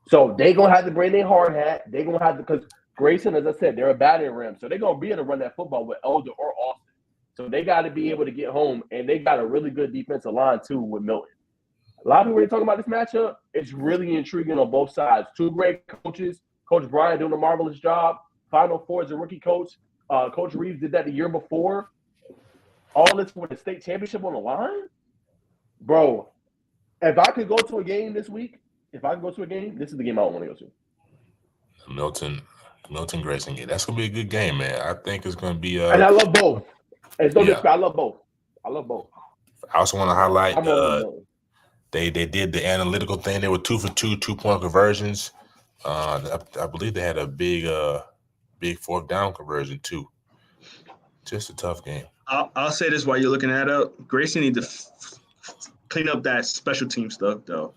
So they're going to have to bring their hard hat. They're going to have to, because Grayson, as I said, they're a battering ram. So they're going to be able to run that football with Elder or Austin. So they got to be able to get home, and they got a really good defensive line too with Milton. A lot of people are talking about this matchup. It's really intriguing on both sides. Two great coaches. Coach Brian doing a marvelous job. Final Four as a rookie coach. Coach Reeves did that the year before. All this with the state championship on the line? Bro, if I could go to a game this week, this is the game I want to go to.
Milton Grayson game. That's going to be a good game, man. I think it's going to be
and I love both. I love both.
I also want to highlight they did the analytical thing. They were 2 for 2 2-point conversions. I believe they had a big fourth down conversion too. Just a tough game.
I'll say this while you're looking that up. Grayson need to clean up that special team stuff though,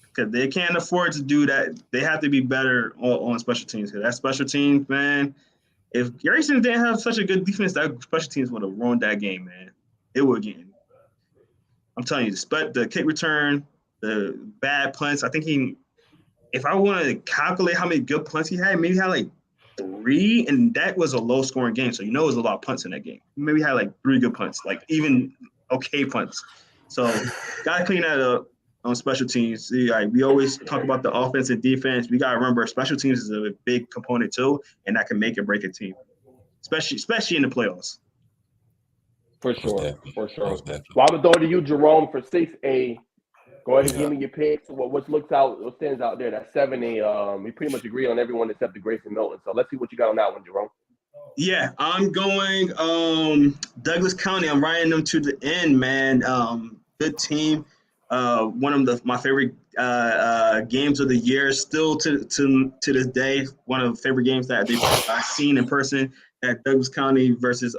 because they can't afford to do that. They have to be better on special teams. Because that special teams, man. If Grayson didn't have such a good defense, that special teams would have ruined that game, man. It would get. I'm telling you, the kick return, the bad punts. I think if I want to calculate how many good punts he had, maybe he had like 3, and that was a low-scoring game. So it was a lot of punts in that game. Maybe he had like 3 good punts, like even okay punts. So gotta clean that up on special teams. See, we always talk about the offense and defense. We gotta remember special teams is a big component too, and that can make or break a team, especially in the playoffs.
For sure. Well, I'm gonna throw it to you, Jerome, for 6A. Go ahead and give me your picks. What stands out there? That 7A. We pretty much agree on everyone except the Grayson Milton. So let's see what you got on that one, Jerome.
Yeah, I'm going Douglas County. I'm riding them to the end, man. Good team. One of my favorite games of the year, still to this day. One of the favorite games that I've seen in person at Douglas County versus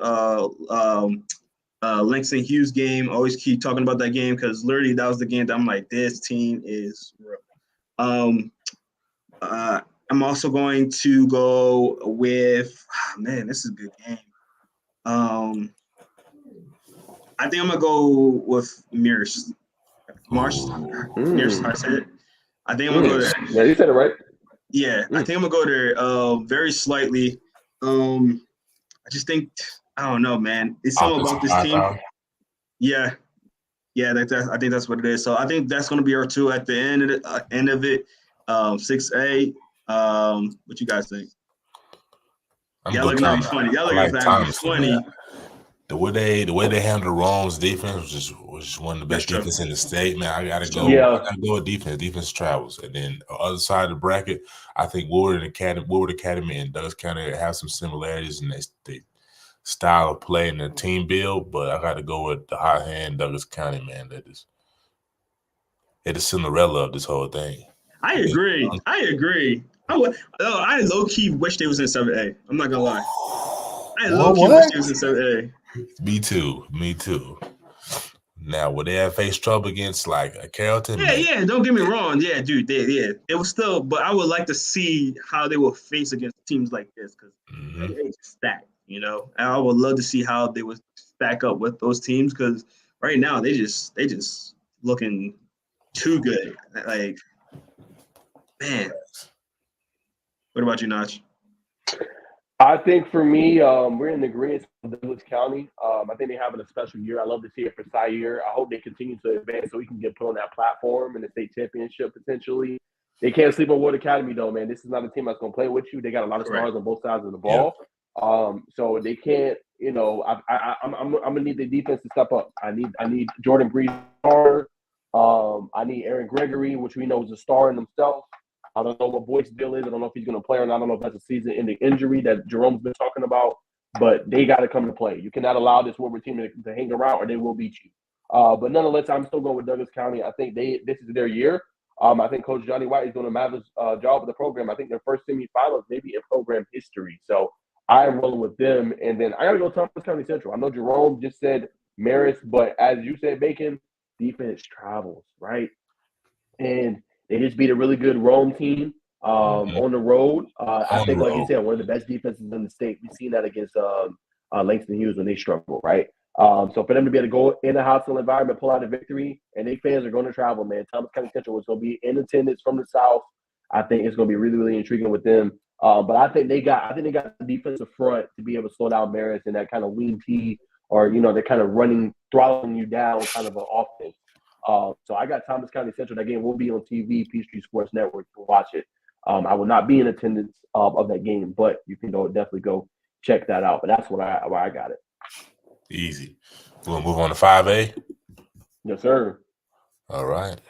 Langston Hughes game. Always keep talking about that game because literally that was the game that I'm like, this team is real. I'm also going to go with this is a good game. I think I'm gonna go with Mears. Marsh. Nearest I said it. I think I'm gonna go there.
Yeah, you said it right.
Yeah, I think I'm gonna go there. Very slightly. I just think I don't know, man. It's something about this team. Yeah, I think that's what it is. So I think that's gonna be our two at the end of it. 6A. What you guys think? Y'all looking at me funny. Y'all looking at me funny.
The way they handle Rome's defense was just one of the best defense in the state, man. I gotta go with defense. Defense travels, and then the other side of the bracket, I think Woodward Academy and Douglas County have some similarities in their style of play and their team build. But I got to go with the hot hand Douglas County, man. They're the Cinderella of this whole thing.
I agree. I low key wish they was in 7A. I'm not gonna lie. I low key wish they was in 7A.
Me too. Now, would they have faced trouble against like a Carrollton?
Yeah. Don't get me wrong. Yeah, dude. It was still, but I would like to see how they will face against teams like this because they stack. And I would love to see how they would stack up with those teams because right now they just looking too good. Like, man. What about you, Notch?
I think for me, we're in the agreement with Douglas County. I think they're having a special year. I love to see it for Sire. I hope they continue to advance so we can get put on that platform in the state championship potentially. They can't sleep on Wood Academy though, man. This is not a team that's going to play with you. They got a lot of stars on both sides of the ball. So they can't. I'm gonna need the defense to step up. I need Jordan Breeze. I need Aaron Gregory, which we know is a star in himself. I don't know what Boyd's deal is. I don't know if he's going to play or not. I don't know if that's a season-ending injury that Jerome's been talking about. But they got to come to play. You cannot allow this Woodward team to hang around or they will beat you. But nonetheless, I'm still going with Douglas County. I think this is their year. I think Coach Johnny White is doing a marvelous job with the program. I think their first semifinals maybe in program history. So I'm rolling with them. And then I got to go Thomas County Central. I know Jerome just said Marist, but as you said, Bacon, defense travels, right? And they just beat a really good Rome team on the road. I think, like you said, one of the best defenses in the state. We've seen that against Langston Hughes when they struggle, right? So for them to be able to go in a hostile environment, pull out a victory, and their fans are going to travel, man. Thomas County Central is going to be in attendance from the South. I think it's going to be really, really intriguing with them. But I think they got the defensive front to be able to slow down Marist and that kind of lean T or, they're kind of running, throttling you down kind of an offense. So I got Thomas County Central. That game will be on TV, Peachtree Sports Network, to watch it. I will not be in attendance of that game, but you can definitely go check that out. But that's where I got it.
Easy. We'll move on to 5A.
Yes, sir.
All right.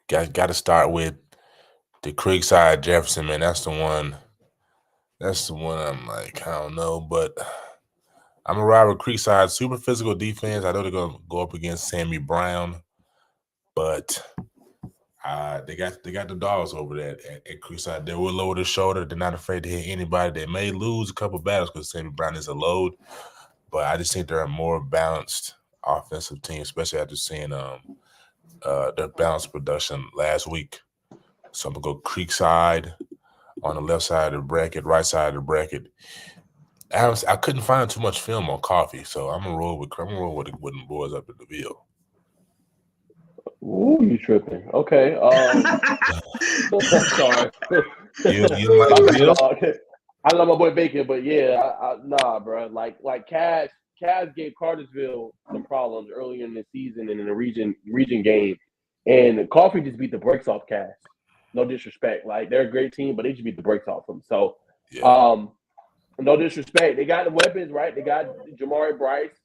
Got to start with the Creekside Jefferson, man. That's the one I'm like, I don't know, but I'm going to ride with Creekside. Super physical defense. I know they're going to go up against Sammy Brown, but they got the dogs over there at Creekside. They will lower the shoulder. They're not afraid to hit anybody. They may lose a couple battles because Sammy Brown is a load, but I just think they're a more balanced offensive team, especially after seeing their balanced production last week. So I'm going to go Creekside on the left side of the bracket, right side of the bracket. I couldn't find too much film on Coffee, so I'm gonna roll with the boys up at the Ville.
Ooh, you tripping? Okay. Sorry.
You don't like the Ville?
I love my boy Bacon, but yeah, nah, bro. Like Cavs gave Cartersville some problems earlier in the season and in the region game, and Coffee just beat the brakes off Cavs. No disrespect, like they're a great team, but they just beat the brakes off them. So, no disrespect. They got the weapons, right? They got Jamari Bryce.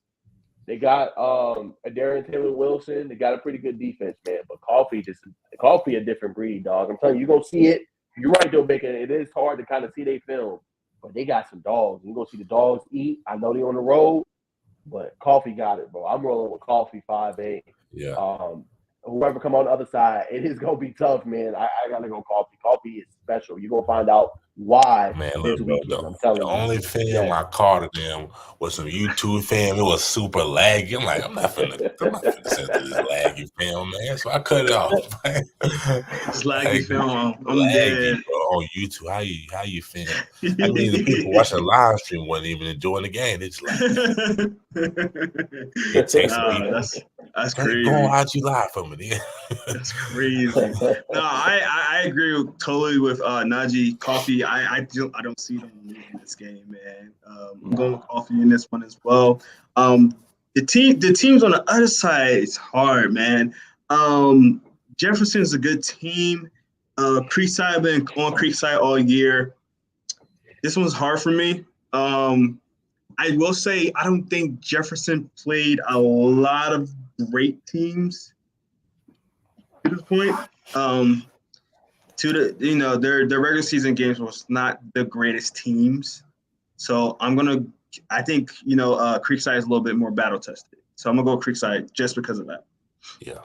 They got Darren Taylor Wilson. They got a pretty good defense, man. But Coffee a different breed, dog. I'm telling you, you're going to see it. You're right, though, Bacon. It is hard to kind of see their film. But they got some dogs. You're going to see the dogs eat. I know they're on the road, but Coffee got it, bro. I'm rolling with Coffee 5A.
Yeah.
Whoever come on the other side, it is going to be tough, man. I got to go Coffee. Coffee is special. You're going to find out why.
Man, look, I'm telling you. The only film I caught of them was some YouTube film. It was super laggy. I'm like, I'm not finna send this laggy film, man. So I cut it off.
It's laggy film. I'm
laggy,
dead.
bro, on YouTube. How you film? I mean, the people watching the live stream wasn't even enjoying the game. They just like it takes people.
That's
Hey,
crazy.
go on IG Live for me. Yeah.
That's crazy. No, I agree totally with Najee. Coffee, I don't see them losing this game, man. I'm going with Coffee in this one as well. The teams on the other side is hard, man. Jefferson's a good team. Creekside been on Creekside all year. This one's hard for me. I will say I don't think Jefferson played a lot of great teams to this point. Their regular season games was not the greatest teams. So I think Creekside is a little bit more battle tested. So I'm gonna go Creekside just because of that.
Yeah.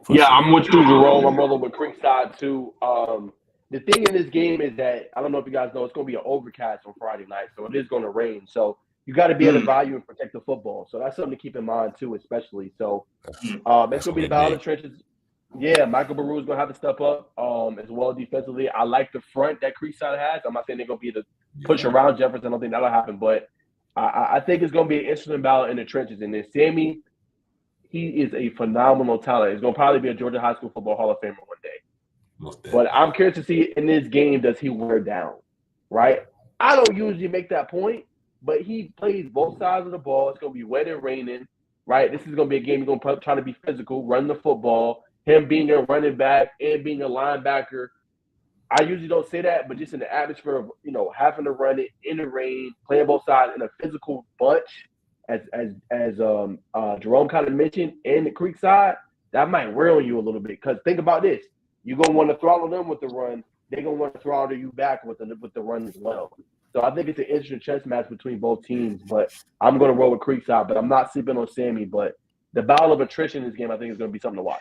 Yeah,
Sure.
I'm with you, Jerome. I'm rolling with Creekside too. The thing in this game is that I don't know if you guys know it's going to be an overcast on Friday night, so it is going to rain. So you got to be able to value and protect the football. So that's something to keep in mind too, especially. So it's going to be the battle of the trenches. Yeah, Michael Baru's going to have to step up as well defensively. I like the front that Creekside has. I'm not saying they're going to be able to push around Jefferson. I don't think that'll happen, but I think it's going to be an interesting battle in the trenches. And then Sammy, he is a phenomenal talent. He's going to probably be a Georgia High School Football Hall of Famer one day. But I'm curious to see in this game, does he wear down, right? I don't usually make that point, but he plays both sides of the ball. It's going to be wet and raining, right? This is going to be a game he's going to try to be physical, run the football, him being a running back and being a linebacker. I usually don't say that, but just in the atmosphere of, having to run it in the rain, playing both sides in a physical bunch, as Jerome kind of mentioned, in the Creek side, that might wear on you a little bit. Because think about this. You're going to want to throttle them with the run. They're going to want to throttle you back with the run as well. So I think it's an interesting chess match between both teams. But I'm going to roll with Creekside. But I'm not sleeping on Sammy. But the battle of attrition in this game, I think, is going to be something to watch.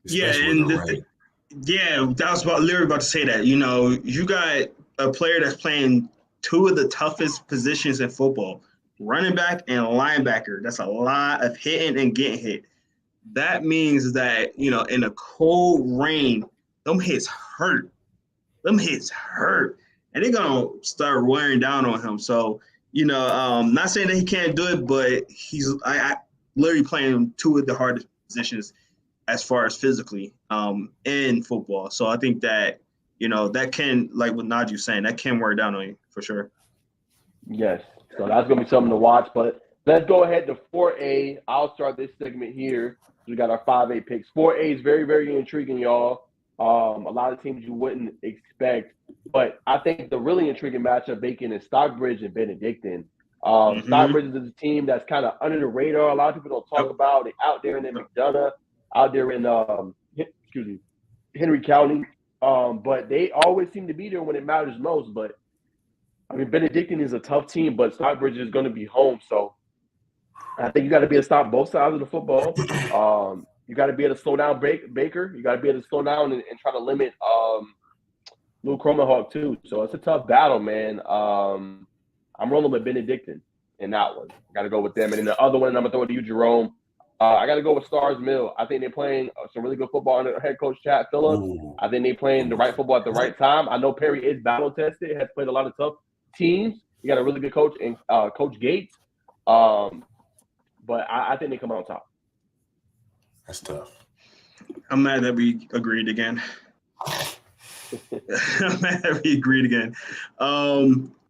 That was literally about to say that. You got a player that's playing two of the toughest positions in football, running back and linebacker. That's a lot of hitting and getting hit. That means that, in a cold rain, them hits hurt. And they're going to start wearing down on him. So, not saying that he can't do it, but he's literally playing two of the hardest positions as far as physically in football. So I think that, that can, like what Najee was saying, that can wear down on you for sure.
Yes. So that's going to be something to watch. But let's go ahead to 4A. I'll start this segment here. We got our 5A picks. 4A is very, very intriguing, y'all. A lot of teams you wouldn't expect. But I think the really intriguing matchup, Bacon, is Stockbridge and Benedictine. Stockbridge is a team that's kind of under the radar. A lot of people don't talk about it out there in McDonough, out there in Henry County. But they always seem to be there when it matters most. But, Benedictine is a tough team, but Stockbridge is going to be home. So I think you got to be able to stop both sides of the football. You got to be able to slow down Baker. You got to be able to slow down and try to limit Lou Cromahawk too. So it's a tough battle, man. I'm rolling with Benedictine in that one. I got to go with them. And in the other one, I'm going to throw it to you, Jerome. I got to go with Stars Mill. I think they're playing some really good football under head coach Chad Phillips. I think they're playing the right football at the right time. I know Perry is battle tested, has played a lot of tough teams. You got a really good coach in Coach Gates. But I think they come out on top.
That's tough.
I'm mad that we agreed again. And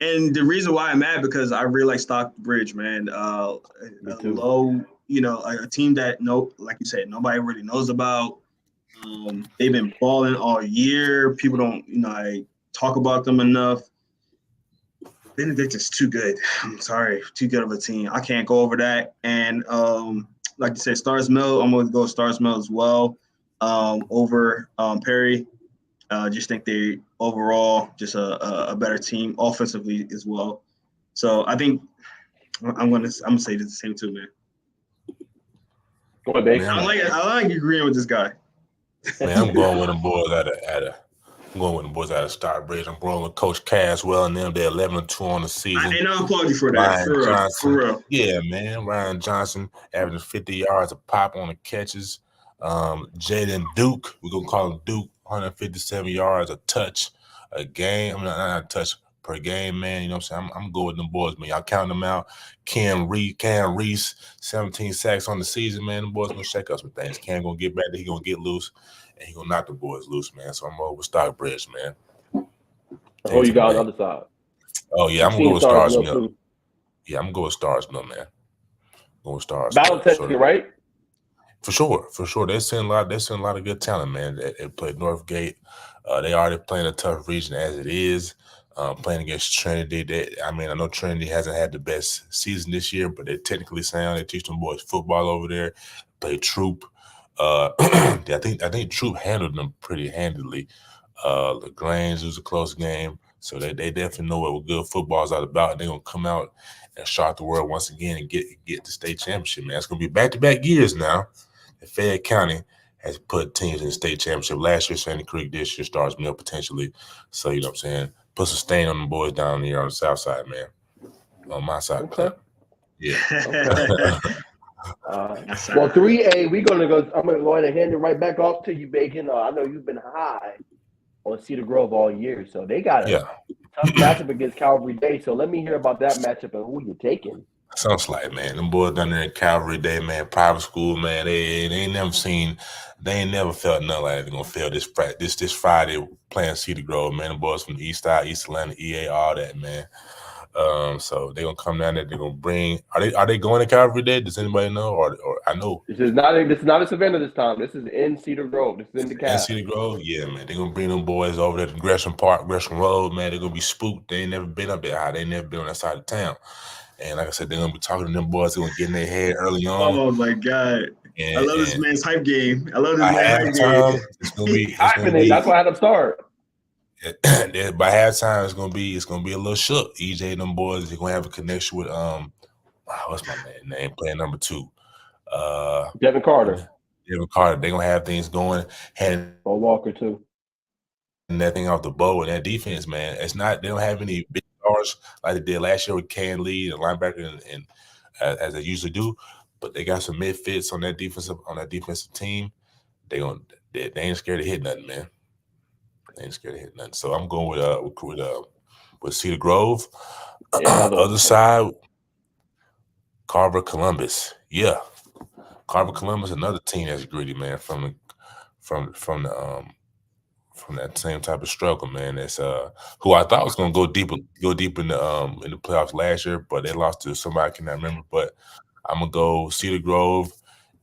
the reason why I'm mad because I really like Stockbridge, man. A team that like you said, nobody really knows about. They've been balling all year. People don't, talk about them enough. Benedictine's too good. I'm sorry, too good of a team. I can't go over that. And like you said, Stars Mill, I'm going to go Stars Mill as well over Perry. Just think they overall just a better team offensively as well. So I think I'm gonna say the same too, man.
Go ahead, Baker.
I like agreeing with this guy.
Man, I'm going with them boys out of Stockbridge. I'm going with Coach Caswell and them. They're 11-2 on the season.
I applaud you for that. For real.
Yeah, man. Ryan Johnson averaging 50 yards a pop on the catches. Jaden Duke, we're going to call him Duke, 157 yards a touch a game. I'm not a touch, per game, man. You know what I'm saying? I'm good with them boys, man. Y'all count them out. Cam Reese, 17 sacks on the season, man. Them boys gonna shake us with things. Cam gonna get back there. He gonna get loose, and he gonna knock the boys loose, man. So I'm over with Stockbridge, man.
Who you got on the other side?
Oh yeah, I'm gonna go with Stars Mill. Yeah, I'm gonna go with Stars Mill, man. Go with Stars.
Battle testing, right?
For sure. They're seeing a lot of good talent, man. They played Northgate. They already playing a tough region as it is. Playing against Trinity. I know Trinity hasn't had the best season this year, but they're technically sound. They teach them boys football over there. Play Troop. I think Troop handled them pretty handily. LaGrange was a close game. So they definitely know what good football is all about. They're gonna come out and shock the world once again and get the state championship, man. It's gonna be back-to-back years now. Fayette County has put teams in the state championship. Last year, Sandy Creek, this year, Stars Mill potentially. So, you know what I'm saying? Put some stain on the boys down here on the south side, man. On my side.
Okay.
Yeah.
Well, 3A, I'm going to go ahead and hand it right back off to you, Bacon. I know you've been high on Cedar Grove all year, so they got a tough matchup against Calvary Day. So let me hear about that matchup and who you're taking.
Sounds like, man, them boys down there in Calvary Day, man, private school, man, they ain't never felt nothing like they're gonna feel this Friday playing Cedar Grove, man. The boys from the East Side, East Atlanta, EA, all that, man. So they're gonna come down there. They're gonna bring. Are they going to Calvary Day? Does anybody know? Or I know
this is not in Savannah this time. This is in Cedar Grove. This is in the Cal.
In Cedar Grove, yeah, man. They're gonna bring them boys over there to Gresham Park, Gresham Road, man. They're gonna be spooked. They ain't never been up there high. They ain't never been on that side of town. And like I said, they're gonna be talking to them boys. They're gonna get in their head early on.
Oh my God! I love this man's hype game. I love this man's hype game.
It's gonna be.
That's why I had them start.
By halftime, it's gonna be a little shook. EJ and them boys, they're gonna have a connection with what's my man name? Playing number 2,
Devin Carter.
They're gonna have things going.
Or Walker too.
And that thing off the bow and that defense, man. They don't have any big stars like they did last year with Can Lee and linebacker and as they usually do, but they got some mid-fits on that defensive team. They ain't scared to hit nothing, man. They ain't scared to hit nothing. So I'm going with Cedar Grove. Other side, Carver Columbus. Yeah. Carver Columbus, another team that's gritty, man, from that same type of struggle, man. That's who I thought was gonna go deep in the playoffs last year, but they lost to somebody I cannot remember. But I'm gonna go Cedar Grove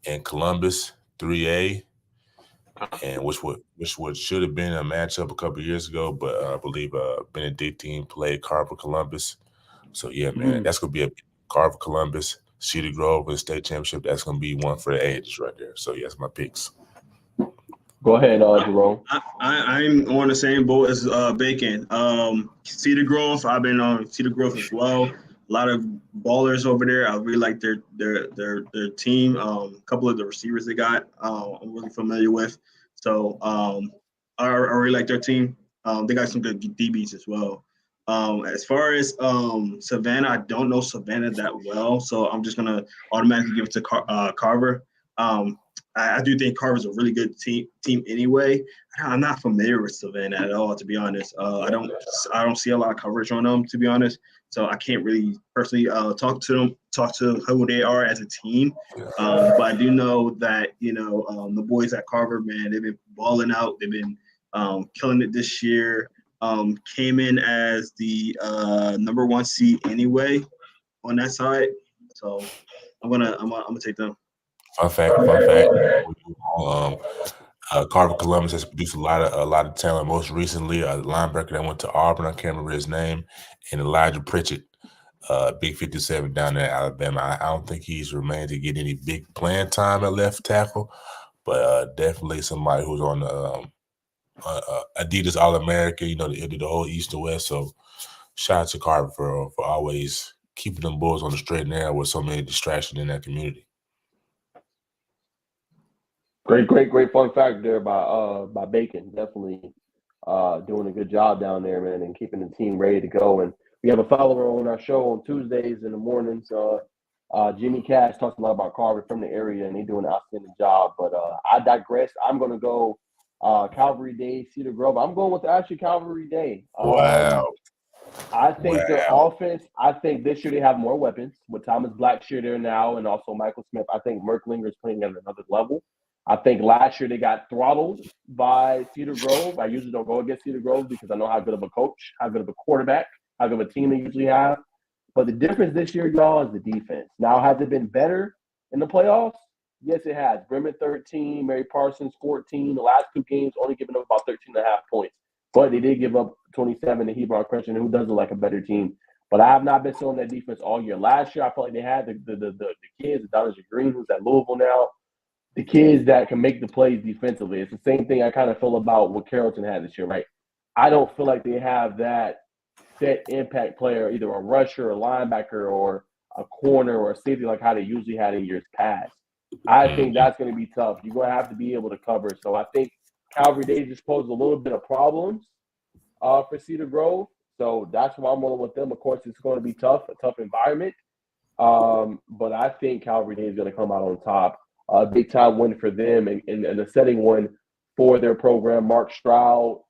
and Columbus 3A, and which should have been a matchup a couple of years ago, but I believe Benedictine played Carver Columbus. So yeah, man, that's gonna be a Carver Columbus, Cedar Grove in the state championship. That's gonna be one for the ages right there. So yes, my picks.
Go ahead, Jerome.
I'm on the same boat as Bacon. Cedar Grove. I've been on Cedar Grove as well. A lot of ballers over there. I really like their team. A couple of the receivers they got, I'm really familiar with. So I really like their team. They got some good DBs as well. As far as Savannah, I don't know Savannah that well, so I'm just gonna automatically give it to Carver. I do think Carver's a really good team anyway. I'm not familiar with Savannah at all, to be honest. I don't see a lot of coverage on them, to be honest. So I can't really personally talk to who they are as a team. But I do know that the boys at Carver, man, they've been balling out. They've been killing it this year. Came in as the number 1 seed anyway on that side. So I'm gonna take them.
Fun fact. Carver Columbus has produced a lot of talent. Most recently, a linebacker that went to Auburn, I can't remember his name, and Elijah Pritchett, big 57 down there in Alabama. I don't think he's remained to get any big playing time at left tackle, but definitely somebody who's on the Adidas All-America. They did the whole East to West. So shout out to Carver for always keeping them Bulls on the straight and narrow with so many distractions in that community.
Great fun fact there by Bacon. Definitely doing a good job down there, man, and keeping the team ready to go. And we have a follower on our show on Tuesdays in the mornings. Jimmy Cash talks a lot about Carver from the area, and they're doing an outstanding job. But I digress. I'm going to go Calvary Day, Cedar Grove. I'm going with Calvary Day.
Wow.
I think their
Wow.
offense, I think this year they have more weapons with Thomas Blackshear there now and also Michael Smith. I think Merklinger is playing at another level. I think last year they got throttled by Cedar Grove. I usually don't go against Cedar Grove because I know how good of a coach, how good of a quarterback, how good of a team they usually have. But the difference this year, y'all, is the defense. Now, has it been better in the playoffs? Yes, it has. Bremen 13, Mary Parsons 14. The last two games only giving up about 13 and a half points. But they did give up 27 to Hebron Christian, who does look like a better team. But I have not been on that defense all year. Last year, I felt like they had the kids, Donovan Green, who's at Louisville now, the kids that can make the plays defensively. It's the same thing I kind of feel about what Carrollton had this year, right? I don't feel like they have that set impact player, either a rusher, a linebacker, or a corner or a safety like how they usually had in years past. I think that's going to be tough. You're going to have to be able to cover. So I think Calvary Days just posed a little bit of problems for Cedar Grove. So that's why I'm rolling with them. Of course, it's going to be tough, a tough environment. But I think Calvary Days is going to come out on top. A big time win for them and a setting one for their program. Mark Stroud,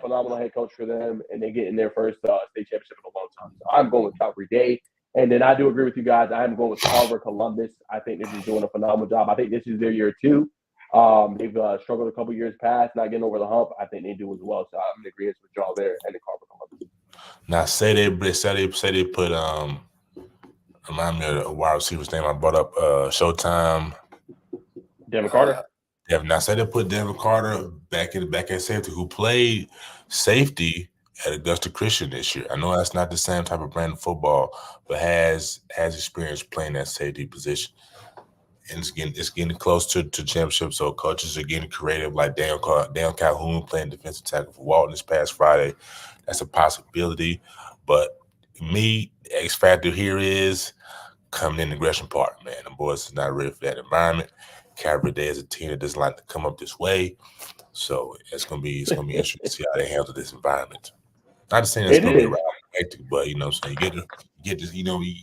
phenomenal head coach for them, and they get in their first state championship in a long time. So I'm going with Calvary Day. And then I do agree with you guys. I'm going with Carver Columbus. I think they're just doing a phenomenal job. I think this is their year too. They've struggled a couple years past, not getting over the hump. I think they do as well. So I'm in agreement with y'all there and the Carver Columbus.
Now say they put remind me of the wide receiver's name I brought up, Showtime.
Devin Carter.
Now say they put Devin Carter back at safety, who played safety at Augusta Christian this year. I know that's not the same type of brand of football, but has experience playing that safety position. And it's getting close to championship, so coaches are getting creative, like Dan Calhoun playing defensive tackle for Walton this past Friday. That's a possibility. But me, the X factor here is coming in the Gresham Park, man. The boys is not ready for that environment. Calvary Day is a team that doesn't like to come up this way. So it's gonna be interesting to see how they handle this environment. Not to say it's gonna be hectic, but you know what I'm saying, you get this, you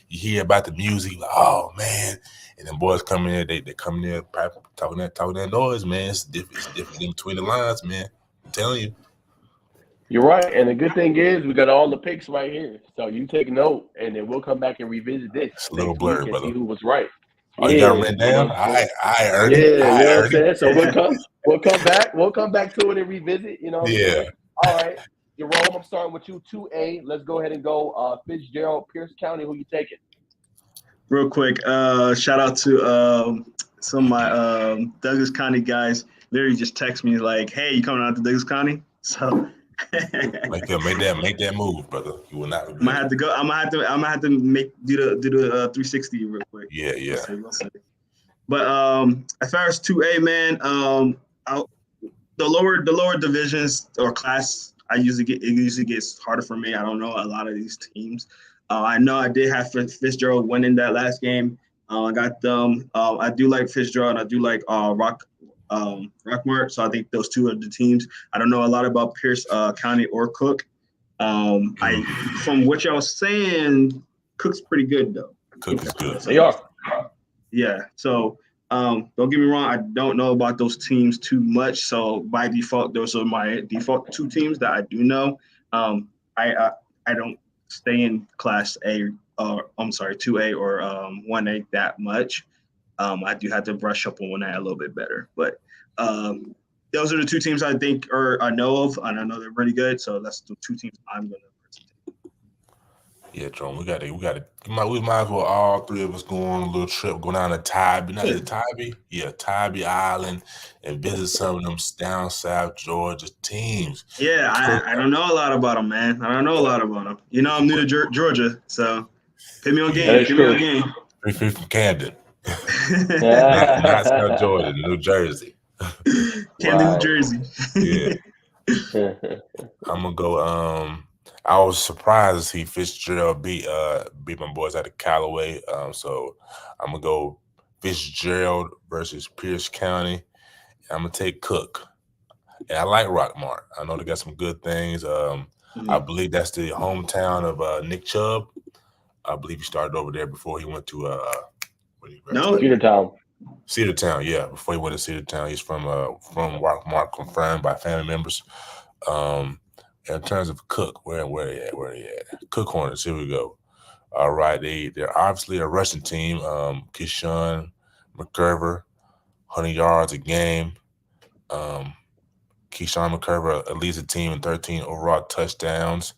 hear about the music, like, oh man, and then boys come in there, they come in there talking that noise, man. It's different in between the lines, man. I'm telling you.
You're right. And the good thing is we got all the picks right here. So you take note and then we'll come back and revisit this
It's a little
next
blurry,
week and
brother.
see who was right.
Oh, you got it written down? I heard it.
Yeah, you know what I'm saying? So
it.
we'll come back. We'll come back to it and revisit, you know what I'm saying? All right. Jerome, I'm starting with you, 2A. Let's go ahead and go Fitzgerald, Pierce County. Who you taking?
Real quick, shout out to some of my Douglas County guys. Literally just text me like, "Hey, you coming out to Douglas County?" So
make that move, brother. You will not regret.
I'm gonna have to go. I'm gonna have to do the 360 real quick.
Yeah.
We'll see. But as far as 2A, man, the lower divisions or class, it usually gets harder for me. I don't know a lot of these teams. I know I did have Fitzgerald winning that last game. I got them. I do like Fitzgerald. And I do like Rockmart. So I think those two are the teams. I don't know a lot about Pierce County or Cook. From what y'all was saying, Cook's pretty good though.
Cook is good.
They are.
Yeah. So don't get me wrong. I don't know about those teams too much. So by default, those are my default two teams that I do know. I don't stay in Class A, or 2A or 1A that much. I do have to brush up on 1A a little bit better. But those are the two teams I think I know of, and I know they're really good. So that's the two teams I'm going to represent.
Yeah, Jerome, we might as well all three of us go on a little trip, go down to Tybee. Not is it Tybee? Yeah, Tybee Island, and visit some of them down south Georgia teams.
Yeah, I don't know a lot about them, man. I don't know a lot about them. You know, I'm new to Georgia, so put me on game. Put me on game.
3 from Camden. not South Georgia, New Jersey.
Camden, New Jersey.
Yeah. I'm gonna go. I was surprised to see Fitzgerald beat my boys out of Callaway. So I'm gonna go Fitzgerald versus Pierce County. I'm gonna take Cook. And I like Rockmart. I know they got some good things. I believe that's the hometown of Nick Chubb. I believe he started over there before he went to Cedartown, yeah. Before he went to Cedartown, he's from Rockmart, confirmed by family members. In terms of Cook, where they at? Where they at? Cook Hornets. Here we go. All right, they're obviously a rushing team. Keyshawn McCurver, 100 yards a game. Keyshawn McCurver leads the team in 13 overall touchdowns.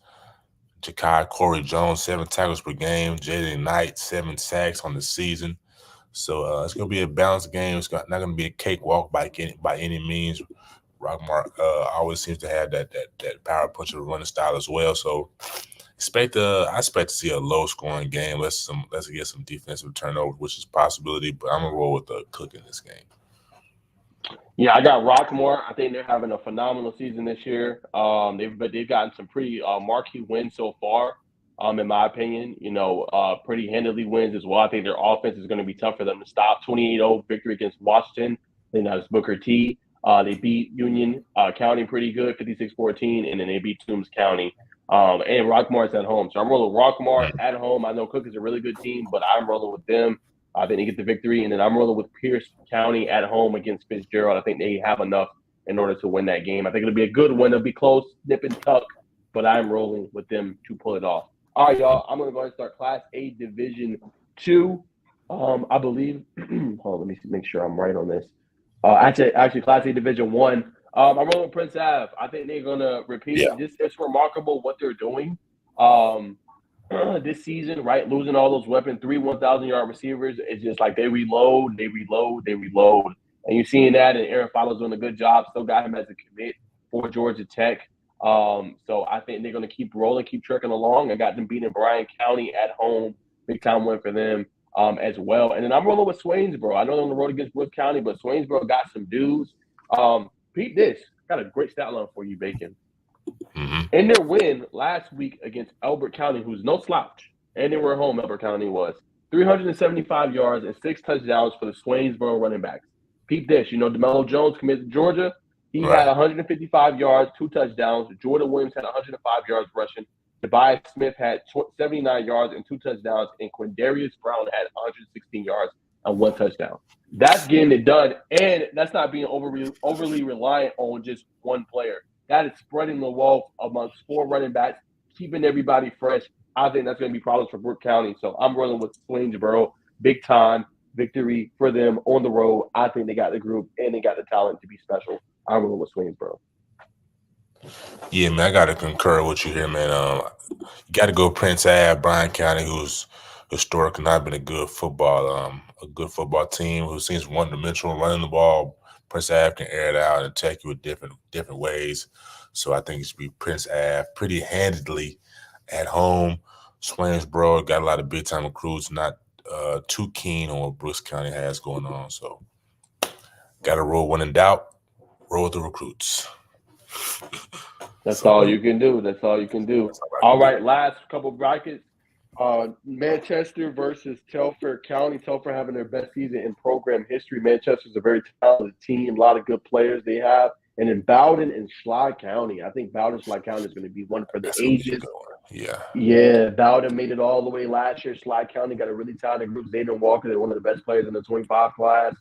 Ja'Kai Corey Jones, 7 tackles per game. Jaden Knight, 7 sacks on the season. So it's going to be a balanced game. It's not going to be a cakewalk by any means. Rockmart always seems to have that power punch of running style as well. So I expect to see a low scoring game. Let's get some defensive turnover, which is a possibility. But I'm gonna roll with the Cook in this game.
Yeah, I got Rockmore. I think they're having a phenomenal season this year. They've gotten some pretty marquee wins so far. In my opinion, pretty handily wins as well. I think their offense is going to be tough for them to stop. 28-0 victory against Washington. I think that was Booker T. They beat Union County pretty good, 56-14, and then they beat Toombs County. And Rockmore's at home. So I'm rolling Rockmore at home. I know Cook is a really good team, but I'm rolling with them. I think they get the victory. And then I'm rolling with Pierce County at home against Fitzgerald. I think they have enough in order to win that game. I think it'll be a good one. It'll be close, nip and tuck, but I'm rolling with them to pull it off. All right, y'all. I'm going to go ahead and start Class A Division 2. I believe hold on, let me make sure I'm right on this. Actually, Class A Division 1. I'm rolling with Prince Ave. I think they're going to repeat.
Yeah.
It's remarkable what they're doing this season, right? Losing all those weapons, 3 1,000-yard receivers. It's just like they reload. And you're seeing that, and Aaron Fowler's doing a good job. Still got him as a commit for Georgia Tech. So I think they're going to keep rolling, keep trucking along. I got them beating Bryan County at home. Big time win for them as well. And then I'm rolling with Swainsboro. I know they're on the road against Brooks County, but Swainsboro got some dudes. Pete, this got a great stat line for you, Bacon.
Mm-hmm.
In their win last week against Elbert County, who's no slouch, and they were at home, Elbert County was, 375 yards and 6 touchdowns for the Swainsboro running backs. Pete this, DeMello Jones committed to Georgia. He had 155 yards, 2 touchdowns. Jordan Williams had 105 yards rushing. Tobias Smith had 79 yards and 2 touchdowns. And Quindarius Brown had 116 yards and 1 touchdown. That's getting it done. And that's not being overly reliant on just one player. That is spreading the wealth amongst 4 running backs, keeping everybody fresh. I think that's going to be problems for Brooke County. So I'm rolling with Swainsboro. Big time victory for them on the road. I think they got the group and they got the talent to be special. I'm rolling with Swainsboro.
Yeah, man, I got to concur with you here, man. You got to go Prince Ave, Bryan County, who's historically not been a good football team who seems one-dimensional running the ball. Prince Ave can air it out and attack you with different ways. So I think it should be Prince Ave pretty handedly at home. Swainsboro got a lot of big-time recruits, not too keen on what Brooks County has going on. So got to roll when in doubt, roll with the recruits.
That's all you can do. All right, last couple brackets. Manchester versus Telfair County. Telfair having their best season in program history. Manchester's a very talented team, a lot of good players they have. And then Bowden and Schley County. I think Bowden and Schley County is going to be one for the ages. Yeah, Bowden made it all the way last year. Schley County got a really talented group. Zayden Walker, they're one of the best players in the 25 class.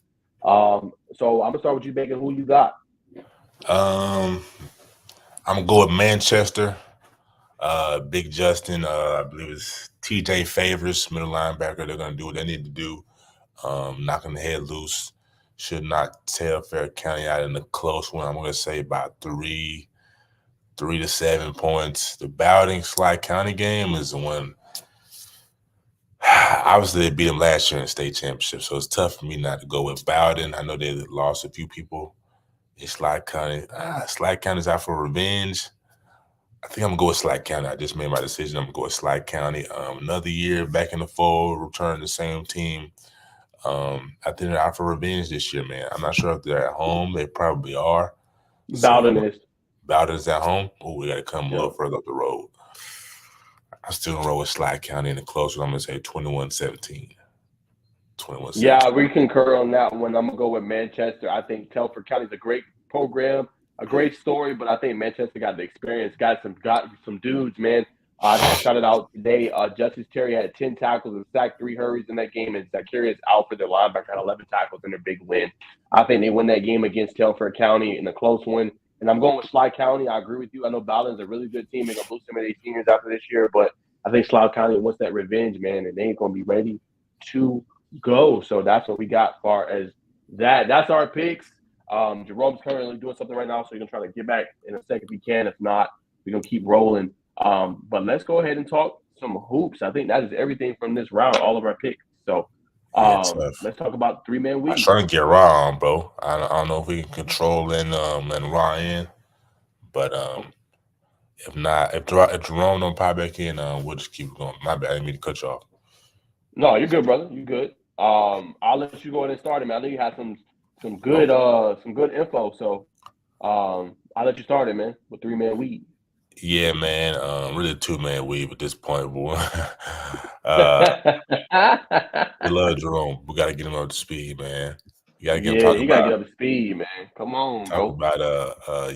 So I'm going to start with you, Bacon. Who you got?
I'm going to go with Manchester. Big Justin, I believe it's TJ Favors, middle linebacker. They're going to do what they need to do. Knocking the head loose. Should knock Telfair County out in a close one. I'm going to say about 3 to 7 points. The Bowden Schley County game is the one. Obviously, they beat them last year in the state championship, so it's tough for me not to go with Bowden. I know they lost a few people in Schley County. Schley County's out for revenge. I think I'm going to go with Schley County. I just made my decision. I'm going to go with Schley County. Another year back in the fold, return the same team. I think they're out for revenge this year, man. I'm not sure if they're at home. They probably are.
Bowden is.
Bowden's at home? Oh, we got to come a little further up the road. I'm still going to roll with Schley County in the close one. I'm going to say 21-17. 21-17.
Yeah, we concur on that one. I'm going to go with Manchester. I think Telfair County is a great program, a great story, but I think Manchester got the experience, got some dudes, man. I shouted out today. Justice Terry had 10 tackles and sacked 3 hurries in that game, and Zacharias Alford, their linebacker, had 11 tackles in their big win. I think they win that game against Telfair County in a close one. And I'm going with Slide County. I agree with you. I know Bowden's a really good team. They're going to lose some of their seniors after this year, but I think Slide County wants that revenge, man, and they ain't going to be ready to go. So that's what we got as far as that. That's our picks. Jerome's currently doing something right now, so he's going to try to get back in a second if he can. If not, we're going to keep rolling. But let's go ahead and talk some hoops. I think that is everything from this round, all of our picks. So let's talk about 3-man week.
I'm trying to get Raw on, bro. I don't know if we can control and Raw in, but if not, if Jerome don't pop back in, we'll just keep going. My bad, I didn't mean to cut you off.
No, you're good, brother. You're good. I'll let you go ahead and start it, man. I know you had some good info, so I'll let you start it, man, with 3-man week.
Yeah, man. Really 2-man weave at this point, boy. We love Jerome. We gotta get him up to speed, man. You gotta get him talking
you gotta get up to speed, man. Come on, bro.
Talk about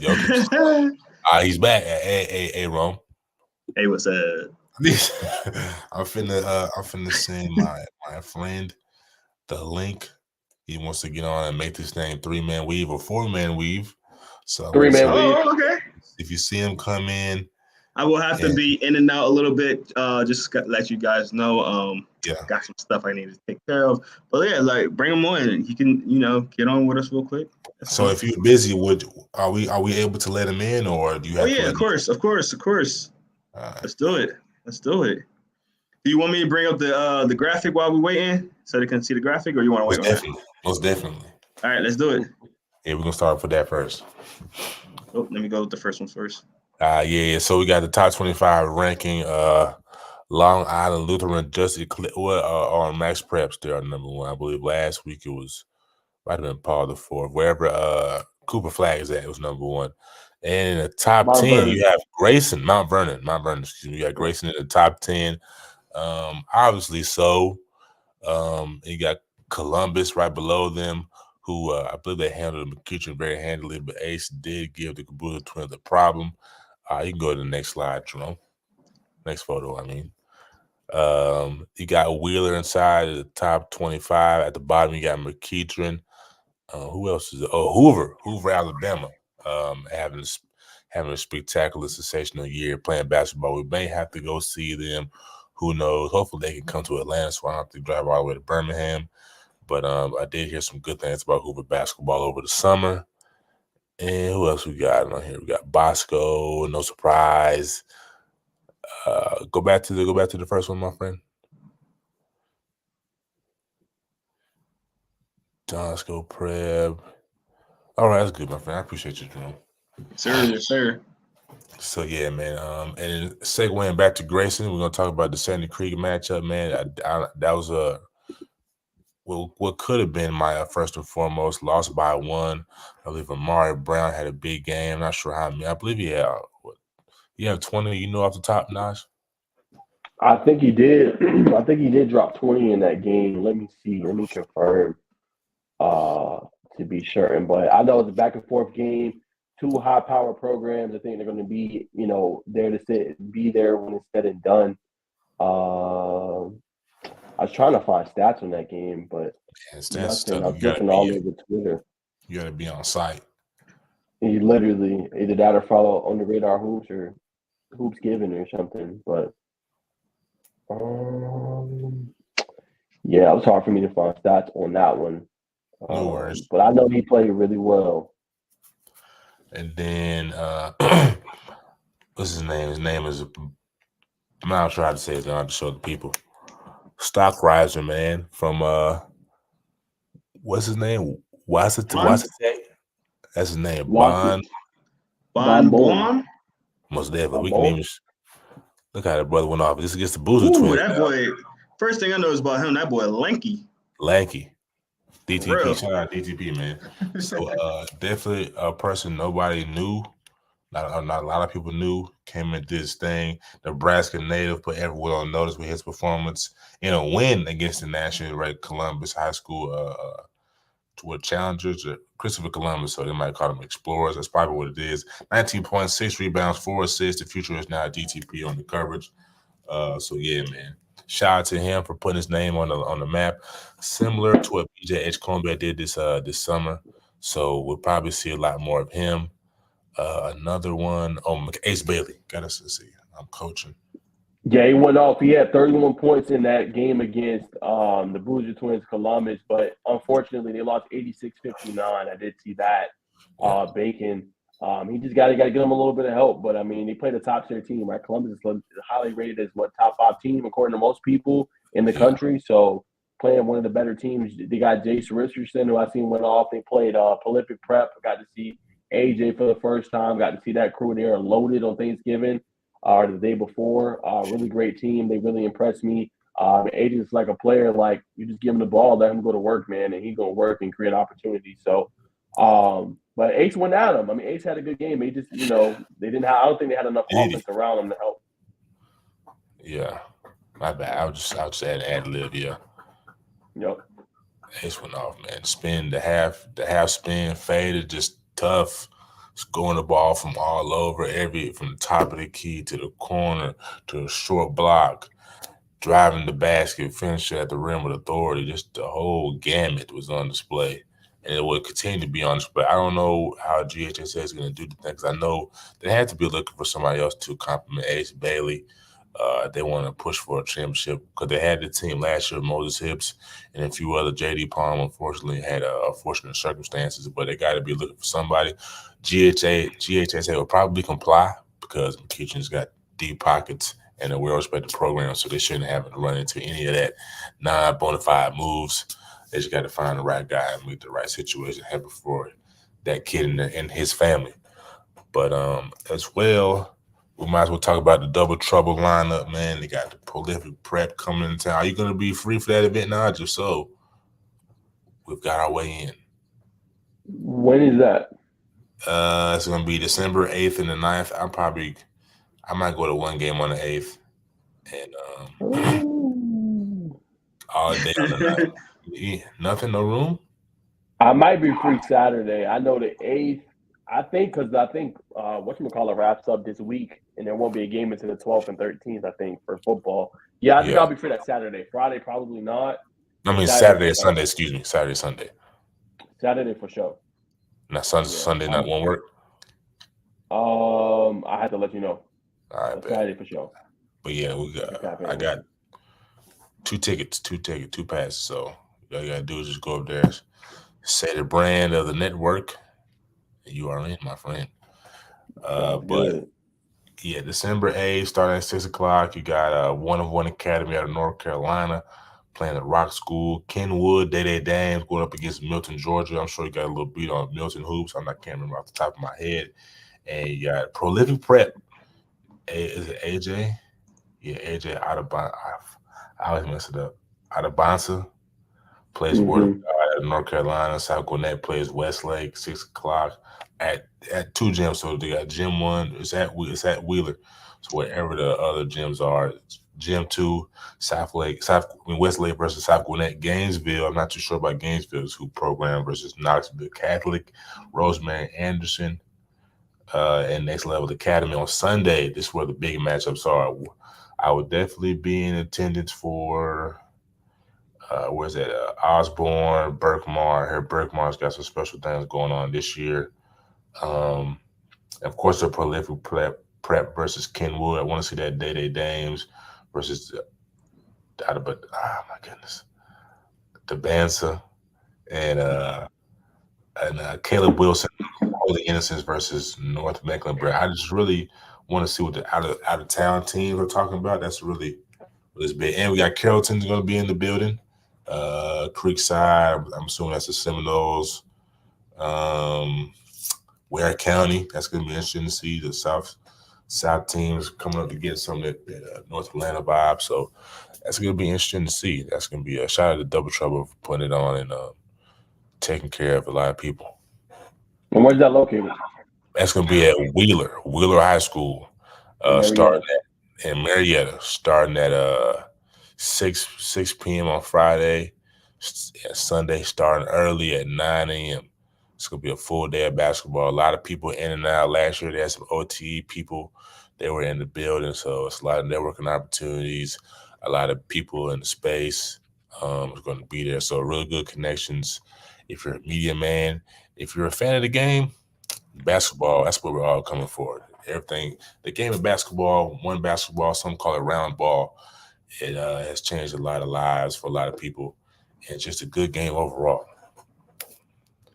Jokic. He's back. Hey, Rome.
Hey, what's up?
I'm finna send my friend the link. He wants to get on and make this thing 3-man weave or 4-man weave. So
3-man weave.
Oh, okay.
If you see him come in,
I will have to be in and out a little bit. Just to let you guys know. Got some stuff I need to take care of. But yeah, like bring him on, and he can get on with us real quick.
So if you're busy, are we able to let him in, or do you have?
Oh yeah, of course. Let's do it. Do you want me to bring up the graphic while we're waiting so they can see the graphic, or you want to wait on that?
Most definitely.
All right, let's do it.
Yeah, we're gonna start with that first.
Oh, let me go with the first one first.
Yeah. So we got the top 25 ranking. Long Island Lutheran Justice or Max Preps. They are number 1. I believe last week it was might have been Paul the Fourth. Wherever Cooper Flag is at, it was number 1. And in the top
Mount
10,
Vernon.
you have Grayson, Mount Vernon. Excuse me. You got Grayson in the top 10. Obviously so. You got Columbus right below them, who I believe they handled McEachern very handily, but Ace did give the Caboodle Twins a problem. You can go to the next slide, Jerome. Next photo, I mean. You got Wheeler inside the top 25. At the bottom, you got McEachern. Who else is it? Oh, Hoover, Alabama. Having a spectacular, sensational year playing basketball. We may have to go see them. Who knows? Hopefully they can come to Atlanta so I don't have to drive all the way to Birmingham. But I did hear some good things about Hoover basketball over the summer. And who else we got on here? We got Bosco, no surprise. Go back to the first one, my friend. Bosco Preb. All right, that's good, my friend. I appreciate you, Jerome.
Sir.
So yeah, man. And segueing back to Grayson, we're gonna talk about the Sandy Creek matchup, man. That was what could have been my first and foremost loss by 1. I believe Amari Brown had a big game. I'm not sure how many. I believe he had 20. Off the top, Nash.
I think he did. I think he did drop 20 in that game. Let me see. Let me confirm to be certain. But I know it's a back and forth game. 2 high power programs. I think they're going to be, there to be there when it's said and done. I was trying to find stats on that game, but nothing. I was looking all over Twitter.
You got to be on site.
You literally either that or follow on the Radar Hoops or Hoops Given or something. But yeah, it was hard for me to find stats on that one.
No worries.
But I know he played really well.
And then what's his name? His name is I'm not trying to say it. I have to show the people. Stock riser, man, from what's his name? What's it? That's his name. Bon
Bon.
Most definitely. We can even look how that brother went off. This against the Boozer Twins.
That boy. First thing I know is about him. That boy lanky.
DTP. Shout out DTP, man. So definitely a person nobody knew. Not a lot of people knew. Came into this thing. Nebraska native, put everyone on notice with his performance in a win against the national ranked Columbus High School toward challengers, Christopher Columbus, so they might call them explorers. That's probably what it is. 19.6 rebounds, 4 assists. The future is now DTP on the coverage. So yeah, man. Shout out to him for putting his name on the map, similar to what BJ Edgecombe did this summer. So we'll probably see a lot more of him. Another one. Oh, Ace Bailey. Got us to see. I'm coaching.
Yeah, he went off. He had 31 points in that game against the Bruiser Twins Columbus, but unfortunately they lost 86-59. I did see that.
Yeah.
Bacon. He just got to give him a little bit of help. But I mean, they played a top tier team, right? Columbus is highly rated as top 5 team according to most people in the country. So playing one of the better teams, they got Jace Richardson, who I seen went off. They played Prolific Prep. Got to see AJ for the first time. Got to see that crew there loaded on Thanksgiving. Or the day before. Really great team. They really impressed me. AJ's like a player, like you just give him the ball, let him go to work, man, and he's gonna work and create opportunities. So but Ace went at him. I mean, Ace had a good game. They just, they didn't have I don't think they had enough offense around him to help.
Yeah. My bad. I'll just add ad lib, yeah.
Yep.
Ace went off, man. Spin the half spin, faded, just tough. Scoring the ball from all over, from the top of the key to the corner to the short block, driving the basket, finishing at the rim with authority. Just the whole gamut was on display, and it will continue to be on display. I don't know how GHSA is going to do the thing, because I know they had to be looking for somebody else to complement Ace Bailey. They want to push for a championship, because they had the team last year, Moses Hips and a few other. JD Palm, unfortunately, had unfortunate circumstances, but they got to be looking for somebody. GHSA will probably comply, because McEachin's got deep pockets and a well-respected program, so they shouldn't have to run into any of that non-bona fide moves. They just got to find the right guy and meet the right situation happen for that kid and his family. But as well, we might as well talk about the Double Trouble lineup, man. They got the Prolific Prep coming in town. Are you going to be free for that event, Nigel? So we've got our way in.
When is that?
It's going to be December 8th and the 9th. I might go to one game on the 8th. And all day on the 9th. Nothing, no room?
I might be free Saturday. I know the 8th. I think whatchamacallit wraps up this week, and there won't be a game until the 12th and 13th, I think, for football. Yeah, I think I'll be free that Saturday. Friday, probably not.
I mean, Saturday and Sunday, excuse me. Saturday, Sunday.
Saturday for sure.
Now, Sunday not won't work?
I had to let you know.
All right,
Saturday for sure.
But yeah, I got two passes. So all you got to do is just go up there, say the brand of the network, and you are in, my friend. But yeah, December 8th, starting at 6 o'clock, you got 1 of 1 Academy out of North Carolina playing at Rock School. Kenwood, Day Dames going up against Milton, Georgia. I'm sure you got a little beat on Milton hoops. I can't remember off the top of my head. And you got Prolific Prep. Is it AJ? Yeah, AJ Adebansa. I always mess it up. Adebansa plays Word of God out of North Carolina. South Gwinnett plays Westlake, 6 o'clock at 2 gyms. So they got gym 1. It's at Wheeler. So wherever the other gyms are, gym 2, Westlake versus South Gwinnett. Gainesville, I'm not too sure about Gainesville's hoop program versus Knoxville Catholic. Rosemary Anderson. And Next Level Academy on Sunday. This is where the big matchups are. I would definitely be in attendance for where's that? Osborne, Berkmar. I heard Berkmar's got some special things going on this year. Of course, the Prolific Prep versus Kenwood. I want to see that Day Dames versus my goodness, the Bansa and Caleb Wilson. Holy Innocence versus North Mecklenburg. I just really want to see what the out of town teams are talking about. That's really this big. And we got Carrollton's going to be in the building. Creekside, I'm assuming that's the Seminoles. Ware County, that's going to be interesting to see. The South teams coming up to get some of that North Atlanta vibe. So that's going to be interesting to see. That's going to be a shout out to Double Trouble for putting it on and taking care of a lot of people.
And where's that located?
That's going to be at Wheeler High School, starting in Marietta, starting at 6 p.m. on Friday, and Sunday starting early at 9 a.m. It's going to be a full day of basketball. A lot of people in and out. Last year, they had some OTE people. They were in the building, so it's a lot of networking opportunities, a lot of people in the space is going to be there. So really good connections. If you're a media man, if you're a fan of the game, basketball, that's what we're all coming for. Everything, the game of basketball, one basketball, some call it round ball. It has changed a lot of lives for a lot of people. And it's just a good game overall.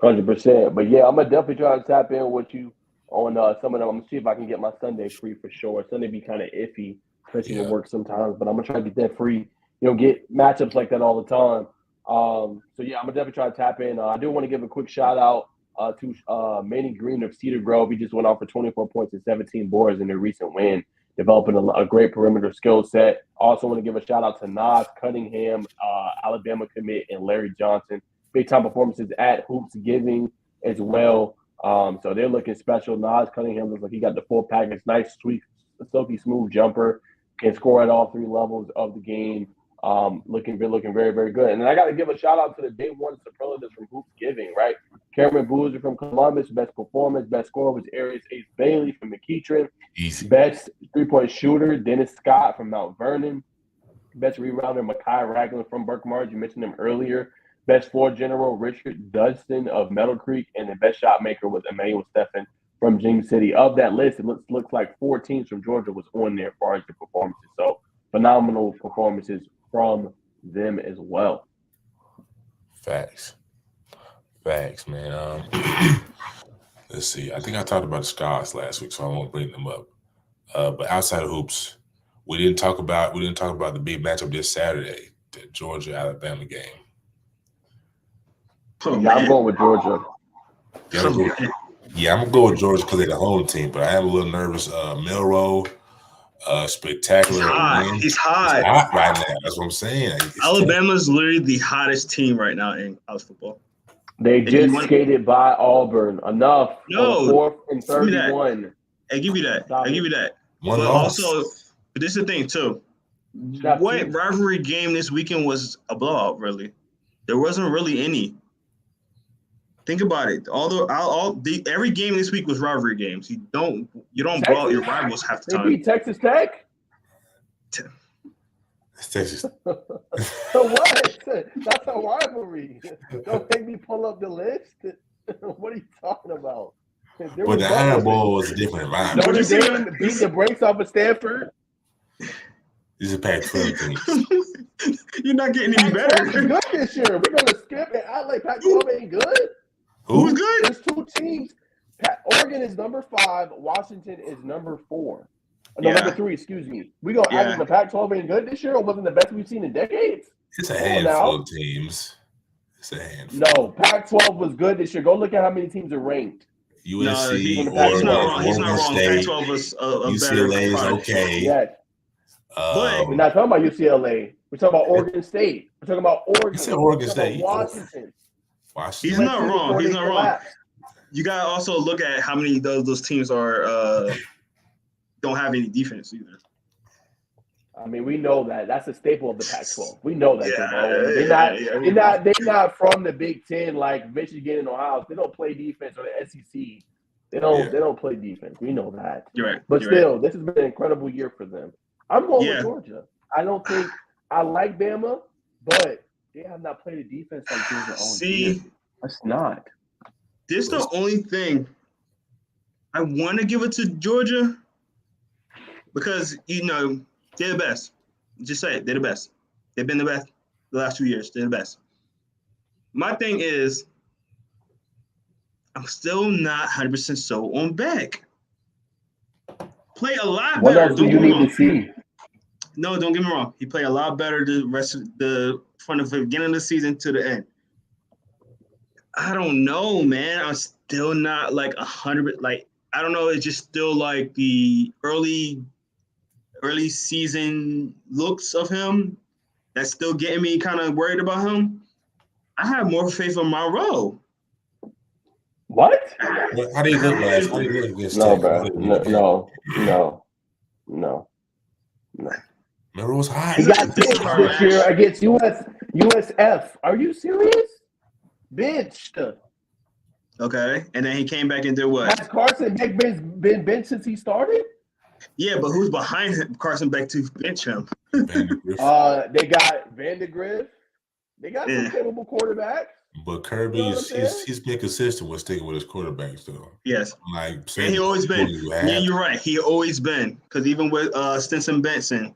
100%. But yeah, I'm gonna definitely try to tap in with you on some of them. I'm gonna see if I can get my Sunday free for sure. Sunday be kind of iffy, especially with work sometimes. But I'm gonna try to get that free. Get matchups like that all the time. So yeah, I'm gonna definitely try to tap in. I do want to give a quick shout out to Manny Green of Cedar Grove. He just went off for 24 points and 17 boards in their recent win, developing a great perimeter skill set. Also want to give a shout out to Nas Cunningham, Alabama commit, and Larry Johnson. Big time performances at Hoops Giving as well. So they're looking special. Nas Cunningham looks like he got the full package. Nice, sweet, silky smooth jumper. Can score at all three levels of the game. Looking very, very good. And then I got to give a shout out to the day one superlatives from Hoops Giving, right? Cameron Boozer from Columbus, best performance, best scorer was Arias Ace Bailey from McEachern.
Easy.
Best three-point shooter, Dennis Scott from Mount Vernon. Best rebounder, Makai Ragland from Berkmar. You mentioned him earlier. Best floor general, Richard Dustin of Meadow Creek. And the best shot maker was Emmanuel Steffen from James City. Of that list, it looks like 4 teams from Georgia was on there as far as the performances. So phenomenal performances from them as well.
Facts, man. Let's see. I think I talked about the Scars last week, so I won't bring them up. But outside of hoops, we didn't talk about the big matchup this Saturday, the Georgia-Alabama game.
Oh, yeah, I'm going with Georgia.
Yeah, I'm gonna go with Georgia because they're the home team, but I am a little nervous. Milroe, spectacular.
He's hot.
He's hot right now. That's what I'm saying.
Alabama's literally the hottest team right now in college football.
They just skated by Auburn. Enough.
No,
4th and 31.
I give you that.
One
but
loss.
Also, but this is the thing too. What rivalry game this weekend was a blowout? Really, there wasn't really any. Think about it. Every game this week was rivalry games. You don't blow out your rivals half the time.
They beat Texas Tech.
Texas.
So what? That's a rivalry. Don't make me pull up the list. What are you talking about?
But the Iron Bowl was a different environment.
Notre Dame beat the brakes off of Stanford.
These are Pac-12 teams.
You're not getting any better.
Pac-12 is good this year. We're gonna skip and act like Pac-12 ain't good.
Who's good?
There's 2 teams. Oregon is number 5. Washington is number 4. No, number 3. Excuse me. We gonna act like the Pac-12 ain't good this year, or wasn't the best we've seen in decades.
It's a handful of teams. It's a handful.
No, Pac-12 was good this year. Go look at how many teams are ranked.
USC,
he's not wrong.
State,
Pac-12 was a
UCLA is
better
okay.
Yes.
But
we're not talking about UCLA. We're talking about Oregon State. We're talking about Oregon.
You said Oregon State.
Washington.
He's not wrong. You gotta also look at how many of those teams are don't have any defense either.
I mean, we know that. That's a staple of the Pac-12. We know that. They're not from the Big Ten like Michigan and Ohio. They don't play defense, or the SEC. They don't play defense. We know that.
You're right.
But still, this has been an incredible year for them. I'm going with Georgia. I don't think I like Bama, but they have not played a defense like Georgia.
See,
that's not.
This is the only thing I want to give it to Georgia because they're the best. Just say it. They're the best. They've been the best the last 2 years. They're the best. My thing is, I'm still not 100% sold on Beck. Play a lot better.
What else do you need to see?
No, don't get me wrong. He played a lot better from the beginning of the season to the end. I don't know, man. I'm still not like 100. Like, I don't know. It's just still like the early season looks of him that's still getting me kind of worried about him. I have more faith in Monroe.
What?
How do you look last? How do you look against
No,
Tech?
bro. No.
Monroe was high.
He got benched this year against USF. Are you serious? Benched.
Okay, and then he came back and did what?
Has Carson Beck been benched since he started?
Yeah, but who's behind him, Carson Beck to bench him?
They got Vandegrift. They got some capable quarterbacks.
But Kirby
You know what I'm saying?
he's been consistent with sticking with his quarterbacks though.
Yes.
Like
And he always been. Yeah, you're right. He always been. Because even with Stinson Benson.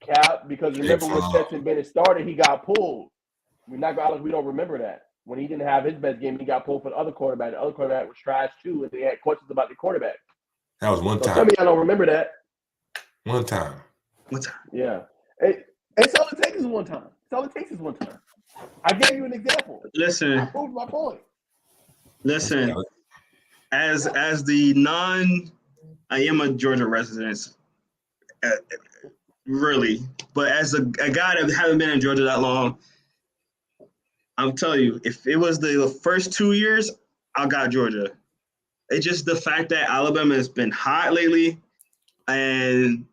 Cap, because remember when Stetson Bennett started, he got pulled. We don't remember that. When he didn't have his best game, he got pulled for the other quarterback. The other quarterback was trash too, and they had questions about the quarterback.
That was one time.
Tell me I don't remember that.
One time.
Yeah. It's all it takes is one time. It's all it takes is one time. I gave you an example.
Listen.
I proved my point.
Listen. As I am a Georgia resident, really. But as a guy that haven't been in Georgia that long, I'll tell you, if it was the first 2 years, I got Georgia. It's just the fact that Alabama has been hot lately, and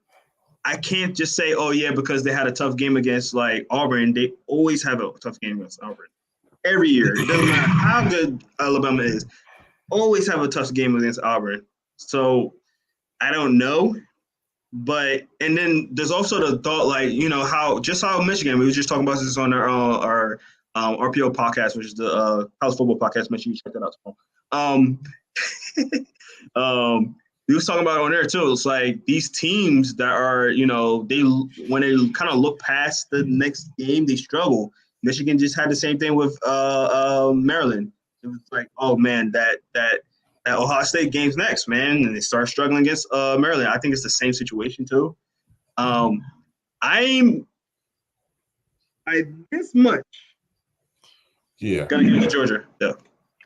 I can't just say, oh, yeah, because they had a tough game against, like, Auburn. They always have a tough game against Auburn. Every year. It doesn't matter how good Alabama is. Always have a tough game against Auburn. So, I don't know. And then there's also the thought, like, how Michigan, we were just talking about this on our RPO podcast, which is the college football podcast. Make sure you check that out. We was talking about it on there too. It's like these teams that are, when they kind of look past the next game, they struggle. Michigan just had the same thing with Maryland. It was like, oh man, that Ohio State game's next, man, and they start struggling against Maryland. I think it's the same situation too. I guess much.
Yeah.
Gonna give it to Georgia. Yeah.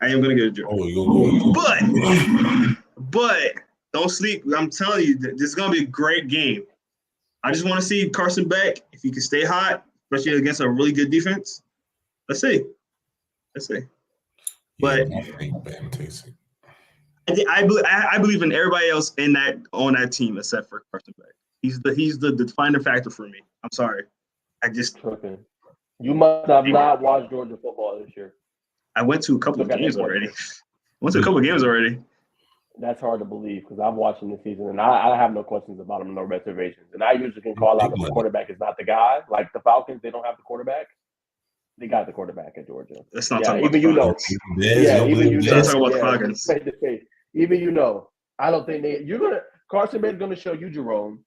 I am gonna give it to Georgia. But don't sleep. I'm telling you, this is gonna be a great game. I just want to see Carson Beck, if he can stay hot, especially against a really good defense. Let's see. But
I think Bam takes it.
I believe in everybody else on that team except for Carson Beck. He's the defining factor for me. I'm sorry.
Okay. You must have not watched Georgia football this year.
I went to a couple of games already.
That's hard to believe because I've watched them this season, and I have no questions about them, no reservations. And I usually can call out if the quarterback is not the guy. Like the Falcons, they don't have the quarterback. They got the quarterback at Georgia.
Let's not talk about the Falcons.
Let's
talk about the Falcons.
Even I don't think Carson Beck's gonna show you, Jerome,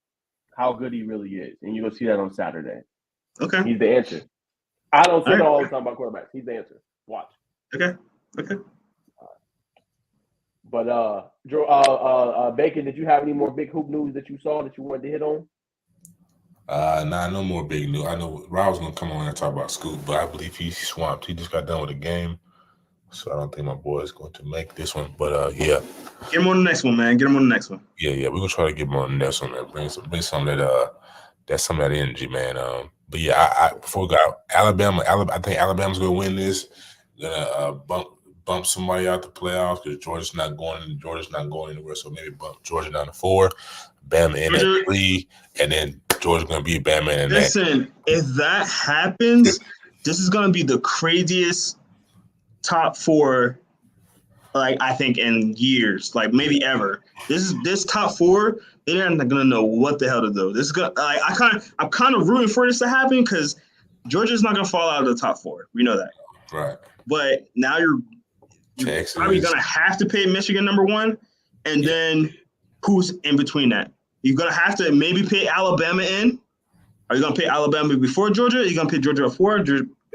how good he really is, and you're gonna see that on Saturday.
Okay,
he's the answer. I don't say that all the time about quarterbacks. He's the answer. Watch.
Okay.
But Bacon, did you have any more big hoop news that you saw that you wanted to hit on?
Nah, no more big news. I know Rob was gonna come on and talk about Scoop, but I believe he's swamped. He just got done with a game, so I don't think my boy is going to make this one. But yeah,
get him on the next one, man. Get him on the next one.
Yeah, we're gonna try to get him on the next one, man. Bring some of that energy, man. But yeah, I before we got Alabama, I think Alabama's gonna win this. Gonna bump somebody out the playoffs because Georgia's not going anywhere. So maybe bump Georgia down to 4, Bama in at 3, and then Georgia's gonna beat Bama in that.
Listen, if that happens, this is gonna be the craziest top 4, like I think in years, like maybe ever. This top 4, they're not gonna know what the hell to do. This is gonna I'm kind of rooting for this to happen because Georgia's not gonna fall out of the top 4. We know that,
right?
But now you're probably gonna have to pay Michigan number 1, and then who's in between that? You're gonna have to maybe pay Alabama in. Are you gonna pay Alabama before Georgia? Are you gonna pay Georgia at 4,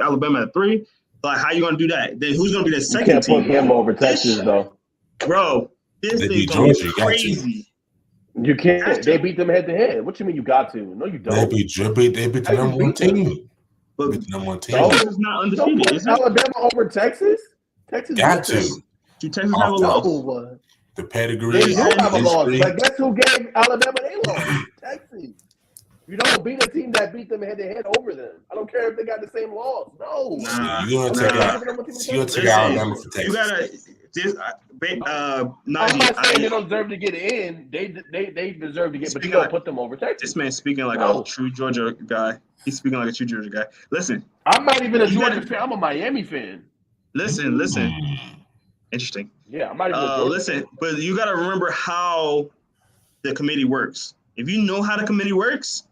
Alabama at 3? Like, how you gonna do that? Then who's gonna be the second team?
You can't put them over Texas, though.
Bro, this thing's gonna be crazy.
You can't. They beat them head to head. What you mean you got to? No, you don't.
They beat the number 1 team.
But Texas is not undefeated, is it?
Alabama over Texas? Texas
got to.
Do Texas have a loss?
The pedigree.
They do have a loss. Like, guess who gave Alabama a loss? Texas. You don't beat a team that beat them head to head over them. I don't care if they got the same loss. No.
You're gonna take Alabama for Texas.
You gotta.
I'm not saying they don't deserve to get in. They deserve to get, but you don't put them over Texas.
This man's speaking like a true Georgia guy. He's speaking like a true Georgia guy. Listen,
I'm not even a Georgia fan. I'm a Miami fan.
Listen. Interesting.
Yeah, I'm not even a Georgia
listen, but you got to remember how the committee works. If you know how the committee works,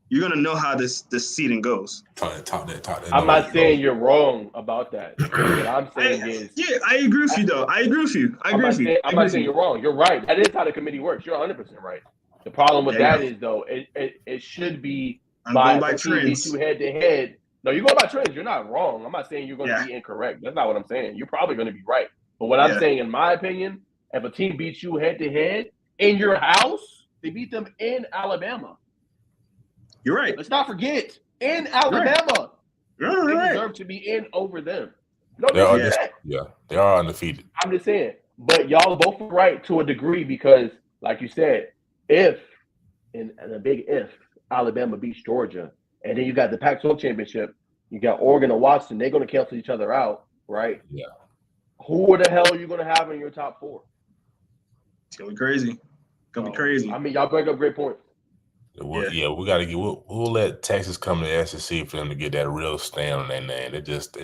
you're gonna know how this seeding goes.
Talk that.
I'm not saying you're wrong about that. What I'm saying is,
I agree with you though. I agree with you.
I'm not saying you're wrong. You're right. That is how the committee works. You're 100% right. The problem with that is though, it should be
going by
if a team beats
trends.
you head to head. No, you go by trends. You're not wrong. I'm not saying you're going to be incorrect. That's not what I'm saying. You're probably going to be right. But what I'm saying, in my opinion, if a team beats you head to head in your house, they beat them in Alabama.
You're right.
Let's not forget, in Alabama, they deserve to be in over them. No,
they are undefeated.
I'm just saying. But y'all both are right to a degree because, like you said, if, and a big if, Alabama beats Georgia, and then you got the Pac-12 championship, you got Oregon and Washington, they're going to cancel each other out, right?
Yeah.
Who the hell are you going to have in your top four?
It's going to be crazy. It's going to be crazy.
I mean, y'all bring up great points.
We got to get. We'll let Texas come to the SEC for them to get that real stamp on their name. They're just a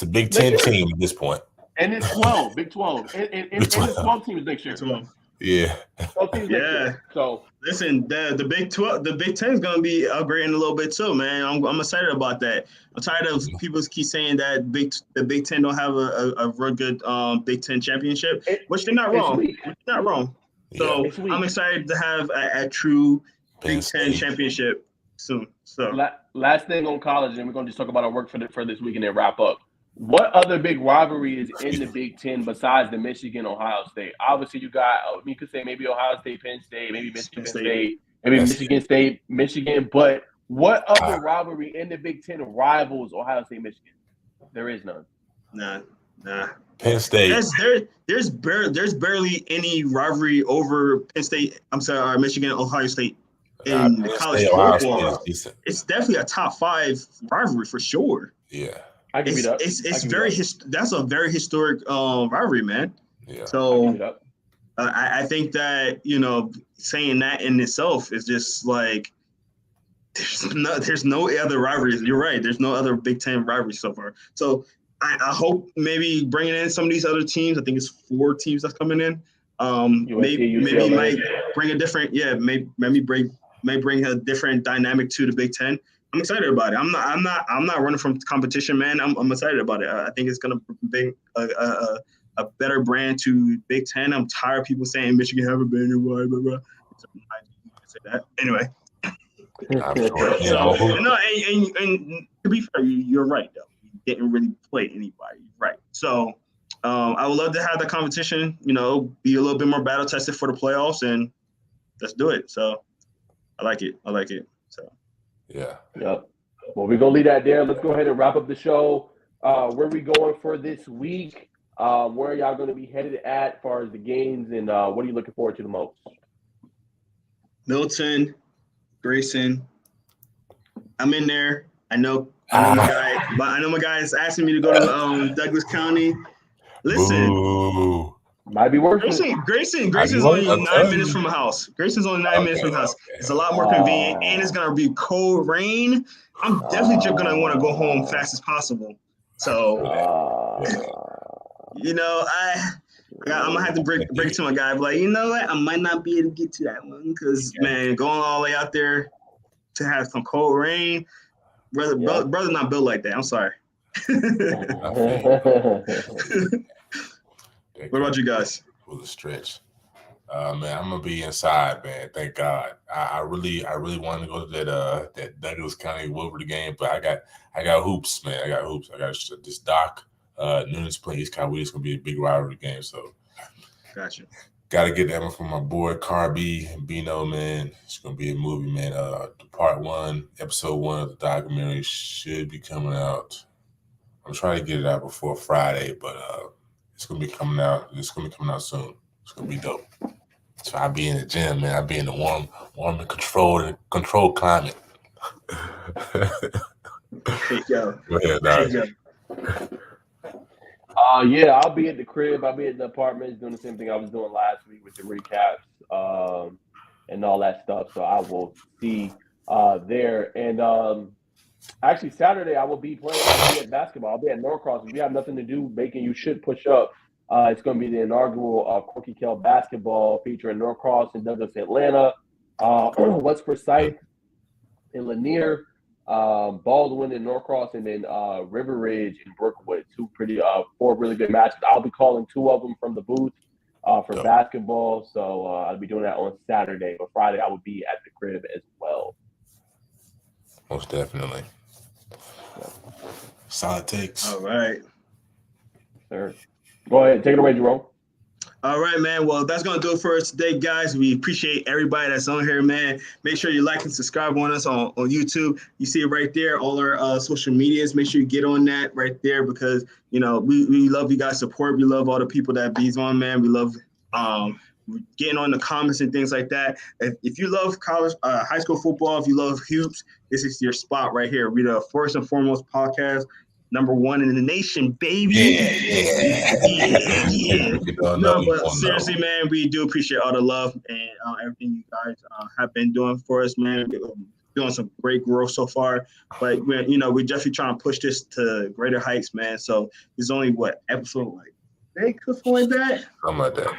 Big Ten team at this point.
And it's 12, Big 12, and it's 12 teams next year.
12. Yeah.
12 teams next year. So
listen, the Big 12, the Big 10 is going to be upgrading a little bit too, man. I'm excited about that. I'm tired of people keep saying that the Big 10 don't have a real good Big 10 championship, which they're not wrong. They're not wrong. So I'm excited to have a true Big 10 championship soon. So
last thing on college, and we're going to just talk about our work for this week and then wrap up. What other big rivalry is in the Big Ten besides the Michigan-Ohio State? Obviously, you got you could say maybe Ohio State, Penn State, maybe Michigan State, maybe Michigan State, Michigan. But what other rivalry in the Big Ten rivals Ohio State, Michigan? There is none.
Nah.
Penn State.
There's barely any rivalry over Penn State. I'm sorry, Michigan, Ohio State in college football. It's definitely a top 5 rivalry for sure.
Yeah.
I give it up.
That's a very historic rivalry, man.
Yeah.
So I think that saying that in itself is just like there's no other rivalries. You're right. There's no other Big Ten rivalries so far. So I hope maybe bringing in some of these other teams. I think it's 4 teams that's coming in. Maybe might bring a different. Maybe bring a different dynamic to the Big Ten. I'm excited about it. I'm not running from competition, man. I'm excited about it. I think it's gonna bring a better brand to Big Ten. I'm tired of people saying Michigan haven't been in blah blah blah. So I say that anyway. And to be fair, you're right though. You didn't really play anybody, right? So I would love to have that competition. Be a little bit more battle tested for the playoffs, and let's do it. So I like it. So.
Yeah.
Yep. Well, we're going to leave that there. Let's go ahead and wrap up the show. Where are we going for this week? Where are y'all going to be headed at as far as the games, and what are you looking forward to the most?
Milton, Grayson. I'm in there. I know my guy, but I know my guy is asking me to go to Douglas County. Listen.
Ooh.
Might be working.
Grayson's only 9 minutes from the house. Grayson's only 9 minutes from the house. It's a lot more convenient, and it's gonna be cold rain. I'm definitely just gonna want to go home fast as possible. So, I'm gonna have to break it to my guy. But like, you know what? I might not be able to get to that one because man, going all the way out there to have some cold rain, brother not built like that. I'm sorry. What about you guys?
For the stretch, man, I'm gonna be inside, man. Thank God. I really wanted to go to that Douglas County Woodward game, but I got hoops, man. I got this Doc Nunes playing East Cowboys. It's gonna be a big rivalry game, so
gotcha.
Got to get that one from my boy Carby and Bino, man. It's gonna be a movie, man. Part 1, episode 1 of the documentary should be coming out. I'm trying to get it out before Friday, but it's gonna be coming out. It's gonna be coming out soon. It's gonna be dope. So I'll be in the gym, man. I'll be in the warm and controlled climate.
Go ahead,
I'll be at the crib. I'll be at the apartments doing the same thing I was doing last week with the recaps and all that stuff. So I will see there. And actually, Saturday I will be playing. I'll be at basketball. I'll be at Norcross. If you have nothing to do, Bacon, you should push up. It's going to be the inaugural Corky Kell basketball featuring Norcross and Douglas, Atlanta. What's for site? and Lanier, Baldwin and Norcross, and then River Ridge and Brookwood. Four really good matches. I'll be calling 2 of them from the booth for basketball. So I'll be doing that on Saturday. But Friday I will be at the crib as well.
Most definitely. Solid takes.
All right.
Sir. Go ahead. Take it away, Jerome.
All right, man. Well, that's going to do it for us today, guys. We appreciate everybody that's on here, man. Make sure you like and subscribe on us on YouTube. You see it right there, all our social medias. Make sure you get on that right there because, we love you guys' support. We love all the people that be's on, man. We love getting on the comments and things like that. If you love high school football, if you love hoops, this is your spot right here. We're the first and foremost podcast. #1 in the nation, baby. Yeah. No, but seriously, man, we do appreciate all the love and everything you guys have been doing for us, man. We're doing some great growth so far, but we're definitely trying to push this to greater heights, man. So there's only episode something like that.
Something like that.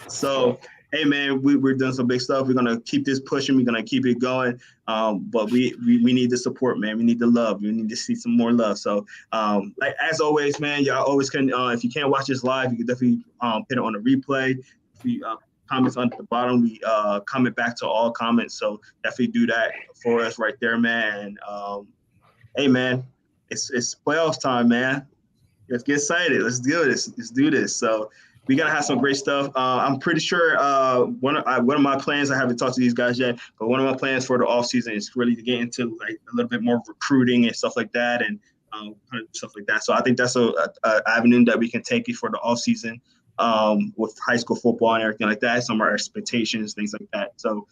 So, hey, man, we're doing some big stuff. We're going to keep this pushing. We're going to keep it going. But we need the support, man. We need the love. We need to see some more love. So, as always, man, y'all always can, if you can't watch this live, you can definitely put it on a replay. If you comments on the bottom, we comment back to all comments. So definitely do that for us right there, man. Hey, man, it's playoffs time, man. Let's get excited. Let's do this. Let's do this. So, we're going to have some great stuff. I'm pretty sure one of my plans, I haven't talked to these guys yet, but one of my plans for the offseason is really to get into a little bit more recruiting and stuff like that and stuff like that. So I think that's a avenue that we can take it for the offseason with high school football and everything like that, some of our expectations, things like that. So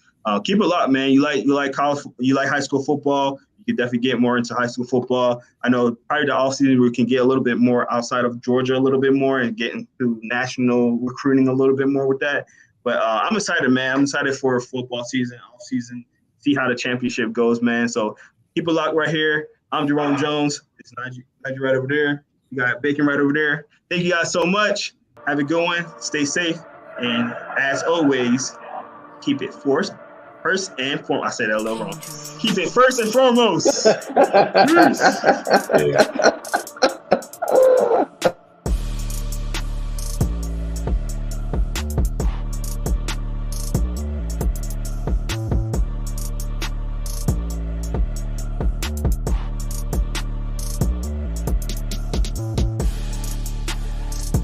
keep it locked, man. You like college, you like high school football. You can definitely get more into high school football. I know probably the offseason we can get a little bit more outside of Georgia a little bit more and get into national recruiting a little bit more with that. But I'm excited, man. I'm excited for football season, off season, see how the championship goes, man. So keep it locked right here. I'm Jerome Jones. It's Najee right over there. You got Bacon right over there. Thank you guys so much. Have it going. Stay safe. And as always, keep it first and foremost. I said that a little wrong. Keep it first and foremost.
Yeah.